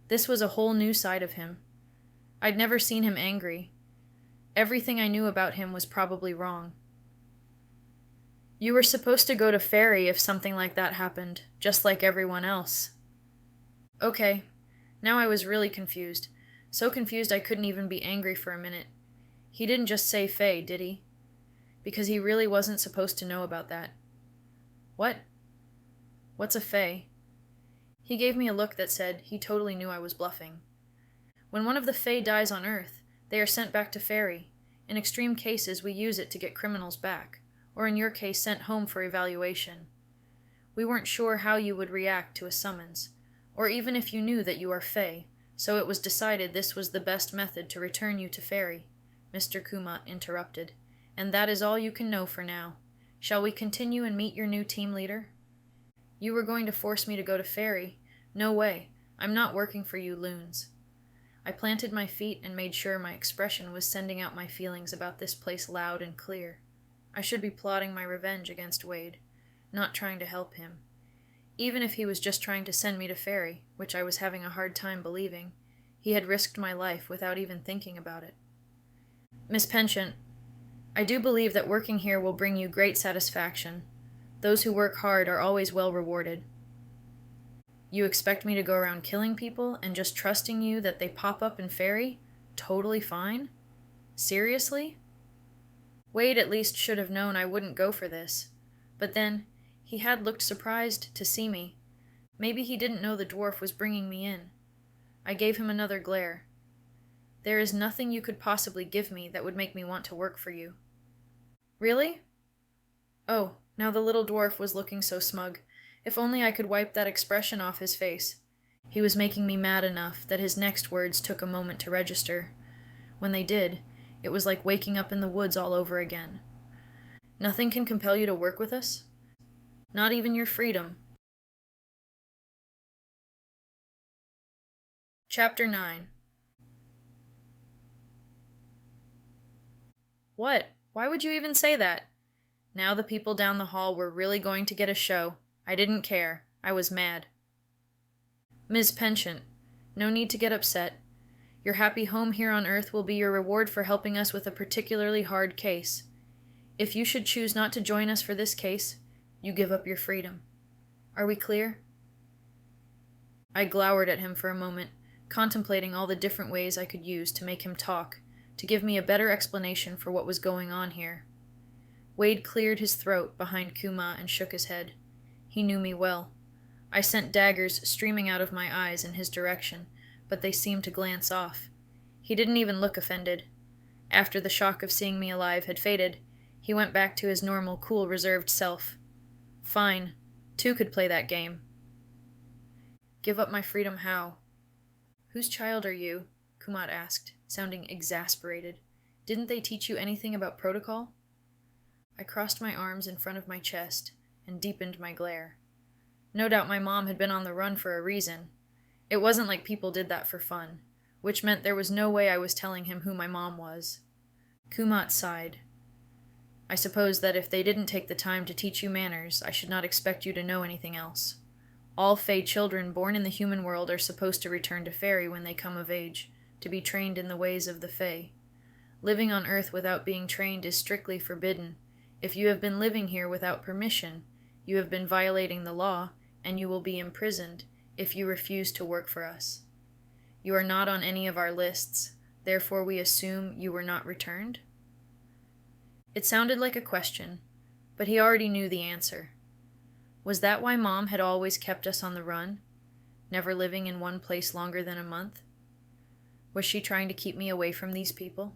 This was a whole new side of him. I'd never seen him angry. Everything I knew about him was probably wrong. You were supposed to go to Faerie if something like that happened, just like everyone else. Okay. Now I was really confused. So confused I couldn't even be angry for a minute. He didn't just say Fae, did he? Because he really wasn't supposed to know about that. What? What's a Fae? He gave me a look that said he totally knew I was bluffing. When one of the Fae dies on Earth, they are sent back to Faerie. In extreme cases, we use it to get criminals back, or in your case, sent home for evaluation. We weren't sure how you would react to a summons, or even if you knew that you are Fae, so it was decided this was the best method to return you to Faerie, Mr. Kumat interrupted. And that is all you can know for now. Shall we continue and meet your new team leader? You were going to force me to go to Faerie. No way. I'm not working for you loons. I planted my feet and made sure my expression was sending out my feelings about this place loud and clear. I should be plotting my revenge against Wade, not trying to help him. Even if he was just trying to send me to Faerie, which I was having a hard time believing, he had risked my life without even thinking about it. Miss Penchant, I do believe that working here will bring you great satisfaction. Those who work hard are always well rewarded. You expect me to go around killing people and just trusting you that they pop up in Faerie? Totally fine? Seriously? Wade at least should have known I wouldn't go for this. But then, he had looked surprised to see me. Maybe he didn't know the dwarf was bringing me in. I gave him another glare. There is nothing you could possibly give me that would make me want to work for you. Really? Oh, now the little dwarf was looking so smug. If only I could wipe that expression off his face. He was making me mad enough that his next words took a moment to register. When they did, it was like waking up in the woods all over again. Nothing can compel you to work with us? Not even your freedom. Chapter 9. What? Why would you even say that? Now the people down the hall were really going to get a show. I didn't care. I was mad. Ms. Penchant, no need to get upset. Your happy home here on Earth will be your reward for helping us with a particularly hard case. If you should choose not to join us for this case, you give up your freedom. Are we clear? I glowered at him for a moment, contemplating all the different ways I could use to make him talk, to give me a better explanation for what was going on here. Wade cleared his throat behind Kuma and shook his head. He knew me well. I sent daggers streaming out of my eyes in his direction, but they seemed to glance off. He didn't even look offended. After the shock of seeing me alive had faded, he went back to his normal, cool, reserved self. Fine. Two could play that game. Give up my freedom how? Whose child are you? Kumat asked, sounding exasperated. Didn't they teach you anything about protocol? I crossed my arms in front of my chest and deepened my glare. No doubt my mom had been on the run for a reason. It wasn't like people did that for fun, which meant there was no way I was telling him who my mom was. Kumat sighed. I suppose that if they didn't take the time to teach you manners, I should not expect you to know anything else. All Fae children born in the human world are supposed to return to Faerie when they come of age, to be trained in the ways of the Fae. Living on Earth without being trained is strictly forbidden. If you have been living here without permission, you have been violating the law, and you will be imprisoned if you refuse to work for us. You are not on any of our lists, therefore we assume you were not returned? It sounded like a question, but he already knew the answer. Was that why Mom had always kept us on the run, never living in one place longer than a month? Was she trying to keep me away from these people?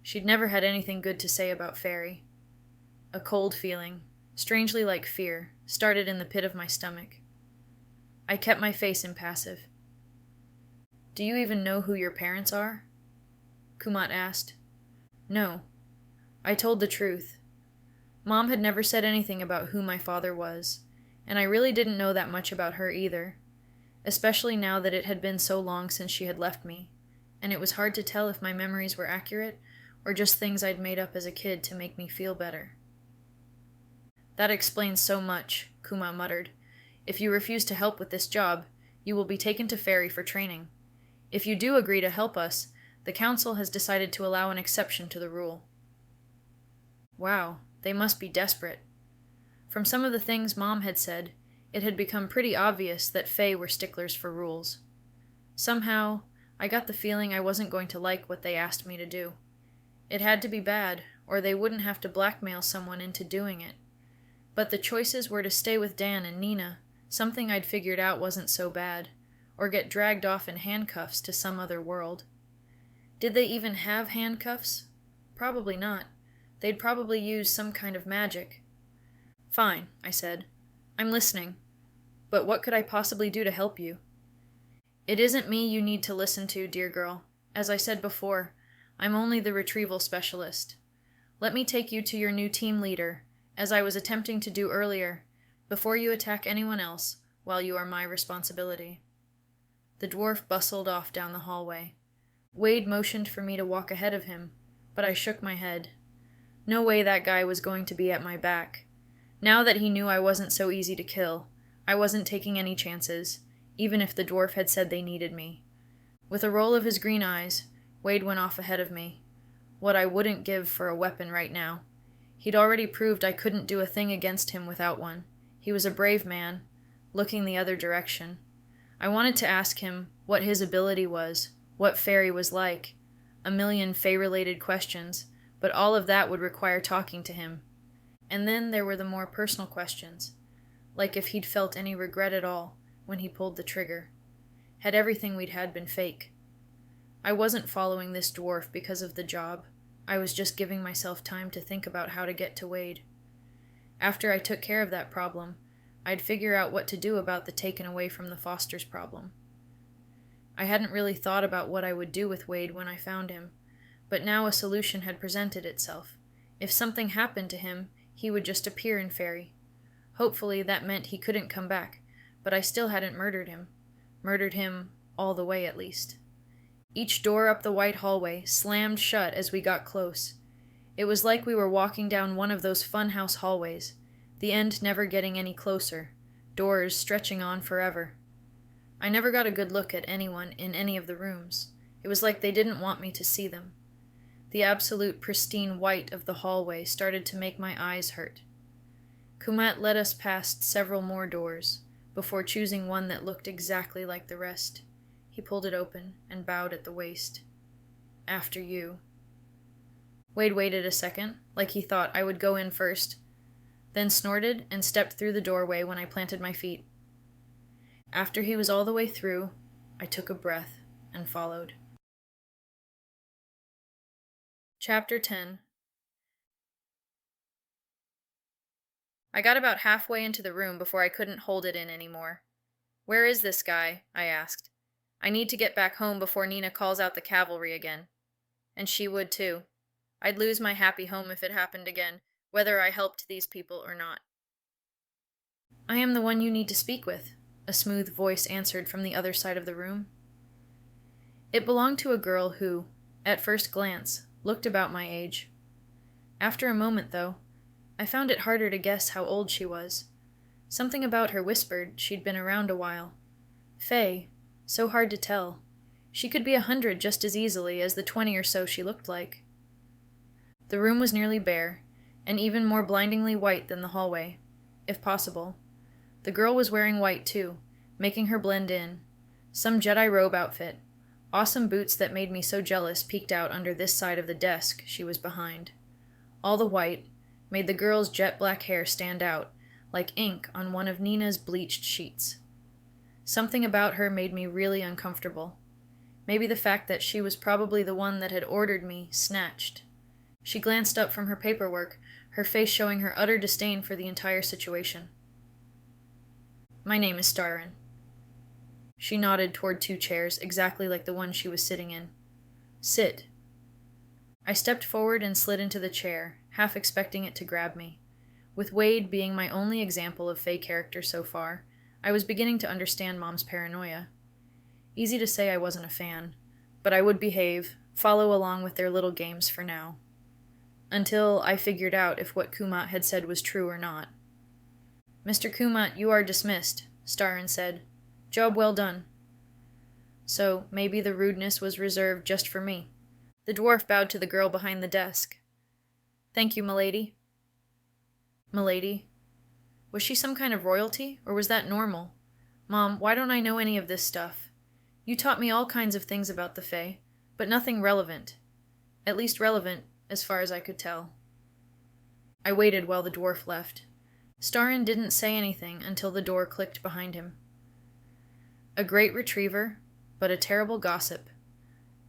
She'd never had anything good to say about Faerie. A cold feeling, strangely like fear, started in the pit of my stomach. I kept my face impassive. Do you even know who your parents are? Kumat asked. No. I told the truth. Mom had never said anything about who my father was, and I really didn't know that much about her either, especially now that it had been so long since she had left me, and it was hard to tell if my memories were accurate or just things I'd made up as a kid to make me feel better. That explains so much, Kuma muttered. If you refuse to help with this job, you will be taken to Faerie for training. If you do agree to help us, the council has decided to allow an exception to the rule. Wow, they must be desperate. From some of the things Mom had said, it had become pretty obvious that Fae were sticklers for rules. Somehow, I got the feeling I wasn't going to like what they asked me to do. It had to be bad, or they wouldn't have to blackmail someone into doing it. But the choices were to stay with Dan and Nina, something I'd figured out wasn't so bad, or get dragged off in handcuffs to some other world. Did they even have handcuffs? Probably not. They'd probably use some kind of magic. Fine, I said. I'm listening. But what could I possibly do to help you? It isn't me you need to listen to, dear girl. As I said before, I'm only the retrieval specialist. Let me take you to your new team leader, as I was attempting to do earlier, before you attack anyone else, while you are my responsibility. The dwarf bustled off down the hallway. Wade motioned for me to walk ahead of him, but I shook my head. No way that guy was going to be at my back. Now that he knew I wasn't so easy to kill, I wasn't taking any chances, even if the dwarf had said they needed me. With a roll of his green eyes, Wade went off ahead of me. What I wouldn't give for a weapon right now. He'd already proved I couldn't do a thing against him without one. He was a brave man, looking the other direction. I wanted to ask him what his ability was, what Faerie was like, a million Fae-related questions, but all of that would require talking to him. And then there were the more personal questions, like if he'd felt any regret at all when he pulled the trigger. Had everything we'd had been fake? I wasn't following this dwarf because of the job. I was just giving myself time to think about how to get to Wade. After I took care of that problem, I'd figure out what to do about the taken away from the Fosters problem. I hadn't really thought about what I would do with Wade when I found him, but now a solution had presented itself. If something happened to him, he would just appear in Faerie. Hopefully that meant he couldn't come back, but I still hadn't murdered him. Murdered him all the way, at least. Each door up the white hallway slammed shut as we got close. It was like we were walking down one of those funhouse hallways, the end never getting any closer, doors stretching on forever. I never got a good look at anyone in any of the rooms. It was like they didn't want me to see them. The absolute pristine white of the hallway started to make my eyes hurt. Kumat led us past several more doors, before choosing one that looked exactly like the rest. He pulled it open and bowed at the waist. "After you." Wade waited a second, like he thought I would go in first, then snorted and stepped through the doorway when I planted my feet. After he was all the way through, I took a breath and followed. Chapter 10. I got about halfway into the room before I couldn't hold it in anymore. "Where is this guy?" I asked. "I need to get back home before Nina calls out the cavalry again." And she would too. I'd lose my happy home if it happened again, whether I helped these people or not. "I am the one you need to speak with," a smooth voice answered from the other side of the room. It belonged to a girl who, at first glance, looked about my age. After a moment, though, I found it harder to guess how old she was. Something about her whispered she'd been around a while. Fae, so hard to tell. She could be 100 just as easily as the 20 or so she looked like. The room was nearly bare, and even more blindingly white than the hallway, if possible. The girl was wearing white too, making her blend in. Some Jedi robe outfit. Awesome boots that made me so jealous peeked out under this side of the desk she was behind. All the white made the girl's jet black hair stand out, like ink on one of Nina's bleached sheets. Something about her made me really uncomfortable. Maybe the fact that she was probably the one that had ordered me snatched. She glanced up from her paperwork, her face showing her utter disdain for the entire situation. "My name is Starren." She nodded toward 2 chairs, exactly like the one she was sitting in. "Sit." I stepped forward and slid into the chair, half expecting it to grab me. With Wade being my only example of Fae character so far, I was beginning to understand Mom's paranoia. Easy to say I wasn't a fan, but I would behave, follow along with their little games for now. Until I figured out if what Kumat had said was true or not. "Mr. Kumat, you are dismissed," Starren said. "Job well done." So maybe the rudeness was reserved just for me. The dwarf bowed to the girl behind the desk. "Thank you, milady." Milady? Was she some kind of royalty, or was that normal? Mom, why don't I know any of this stuff? You taught me all kinds of things about the Fae, but nothing relevant. At least relevant, as far as I could tell. I waited while the dwarf left. Starren didn't say anything until the door clicked behind him. A great retriever, but a terrible gossip.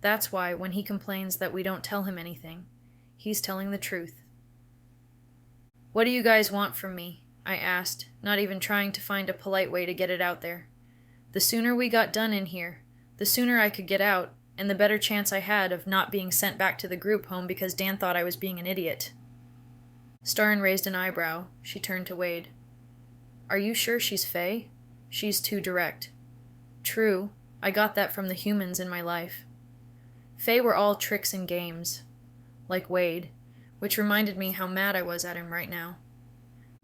That's why, when he complains that we don't tell him anything, he's telling the truth. "What do you guys want from me?" I asked, not even trying to find a polite way to get it out there. The sooner we got done in here, the sooner I could get out, and the better chance I had of not being sent back to the group home because Dan thought I was being an idiot. Starren raised an eyebrow. She turned to Wade. "Are you sure she's Fae? She's too direct." "True. I got that from the humans in my life. Fae were all tricks and games. Like Wade, which reminded me how mad I was at him right now.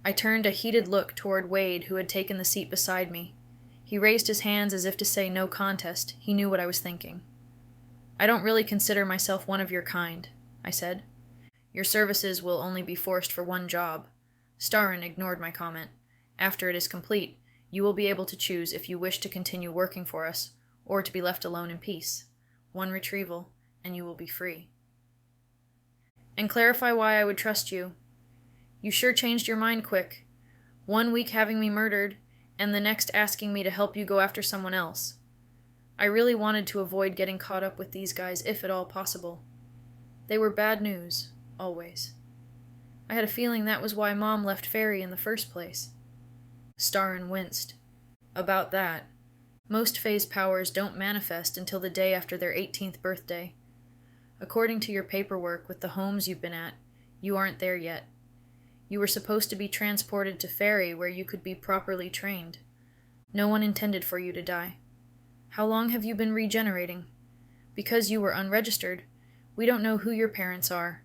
I turned a heated look toward Wade, who had taken the seat beside me. He raised his hands as if to say no contest. He knew what I was thinking. "I don't really consider myself one of your kind," I said. "Your services will only be forced for one job." Starren ignored my comment. "After it is complete, you will be able to choose if you wish to continue working for us, or to be left alone in peace. One retrieval, and you will be free." "And clarify why I would trust you. You sure changed your mind quick. 1 week having me murdered, and the next asking me to help you go after someone else. I really wanted to avoid getting caught up with these guys if at all possible." They were bad news, always. I had a feeling that was why Mom left Faerie in the first place. Starren winced. About that. Most Fae's powers don't manifest until the day after their 18th birthday. According to your paperwork with the homes you've been at, you aren't there yet. You were supposed to be transported to Faerie where you could be properly trained. No one intended for you to die. How long have you been regenerating? Because you were unregistered, we don't know who your parents are,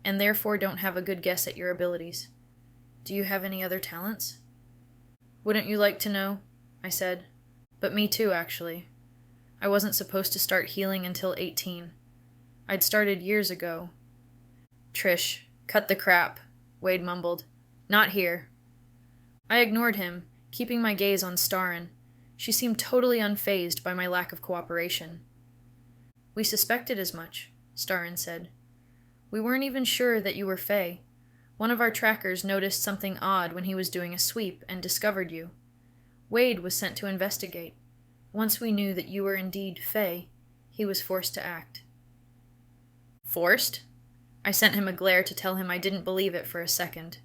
and therefore don't have a good guess at your abilities. Do you have any other talents? Wouldn't you like to know? I said. But me too, actually. I wasn't supposed to start healing until 18. I'd started years ago. Trish, cut the crap, Wade mumbled. Not here. I ignored him, keeping my gaze on Starren. She seemed totally unfazed by my lack of cooperation. We suspected as much, Starren said. We weren't even sure that you were Fae. One of our trackers noticed something odd when he was doing a sweep and discovered you. Wade was sent to investigate. Once we knew that you were indeed Fae, he was forced to act. Forced? I sent him a glare to tell him I didn't believe it for a second.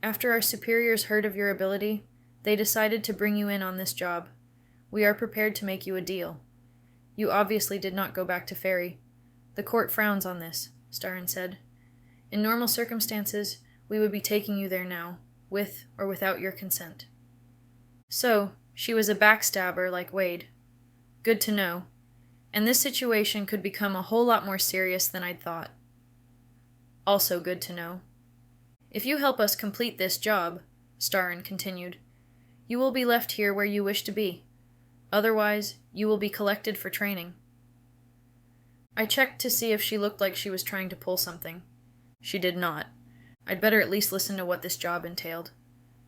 After our superiors heard of your ability, they decided to bring you in on this job. We are prepared to make you a deal. You obviously did not go back to Faerie. The court frowns on this, Starren said. In normal circumstances, we would be taking you there now, with or without your consent. So, she was a backstabber like Wade. Good to know. And this situation could become a whole lot more serious than I'd thought. Also good to know. If you help us complete this job, Starren continued, you will be left here where you wish to be. Otherwise, you will be collected for training. I checked to see if she looked like she was trying to pull something. She did not. I'd better at least listen to what this job entailed.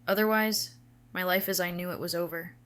Otherwise, my life as I knew it was over.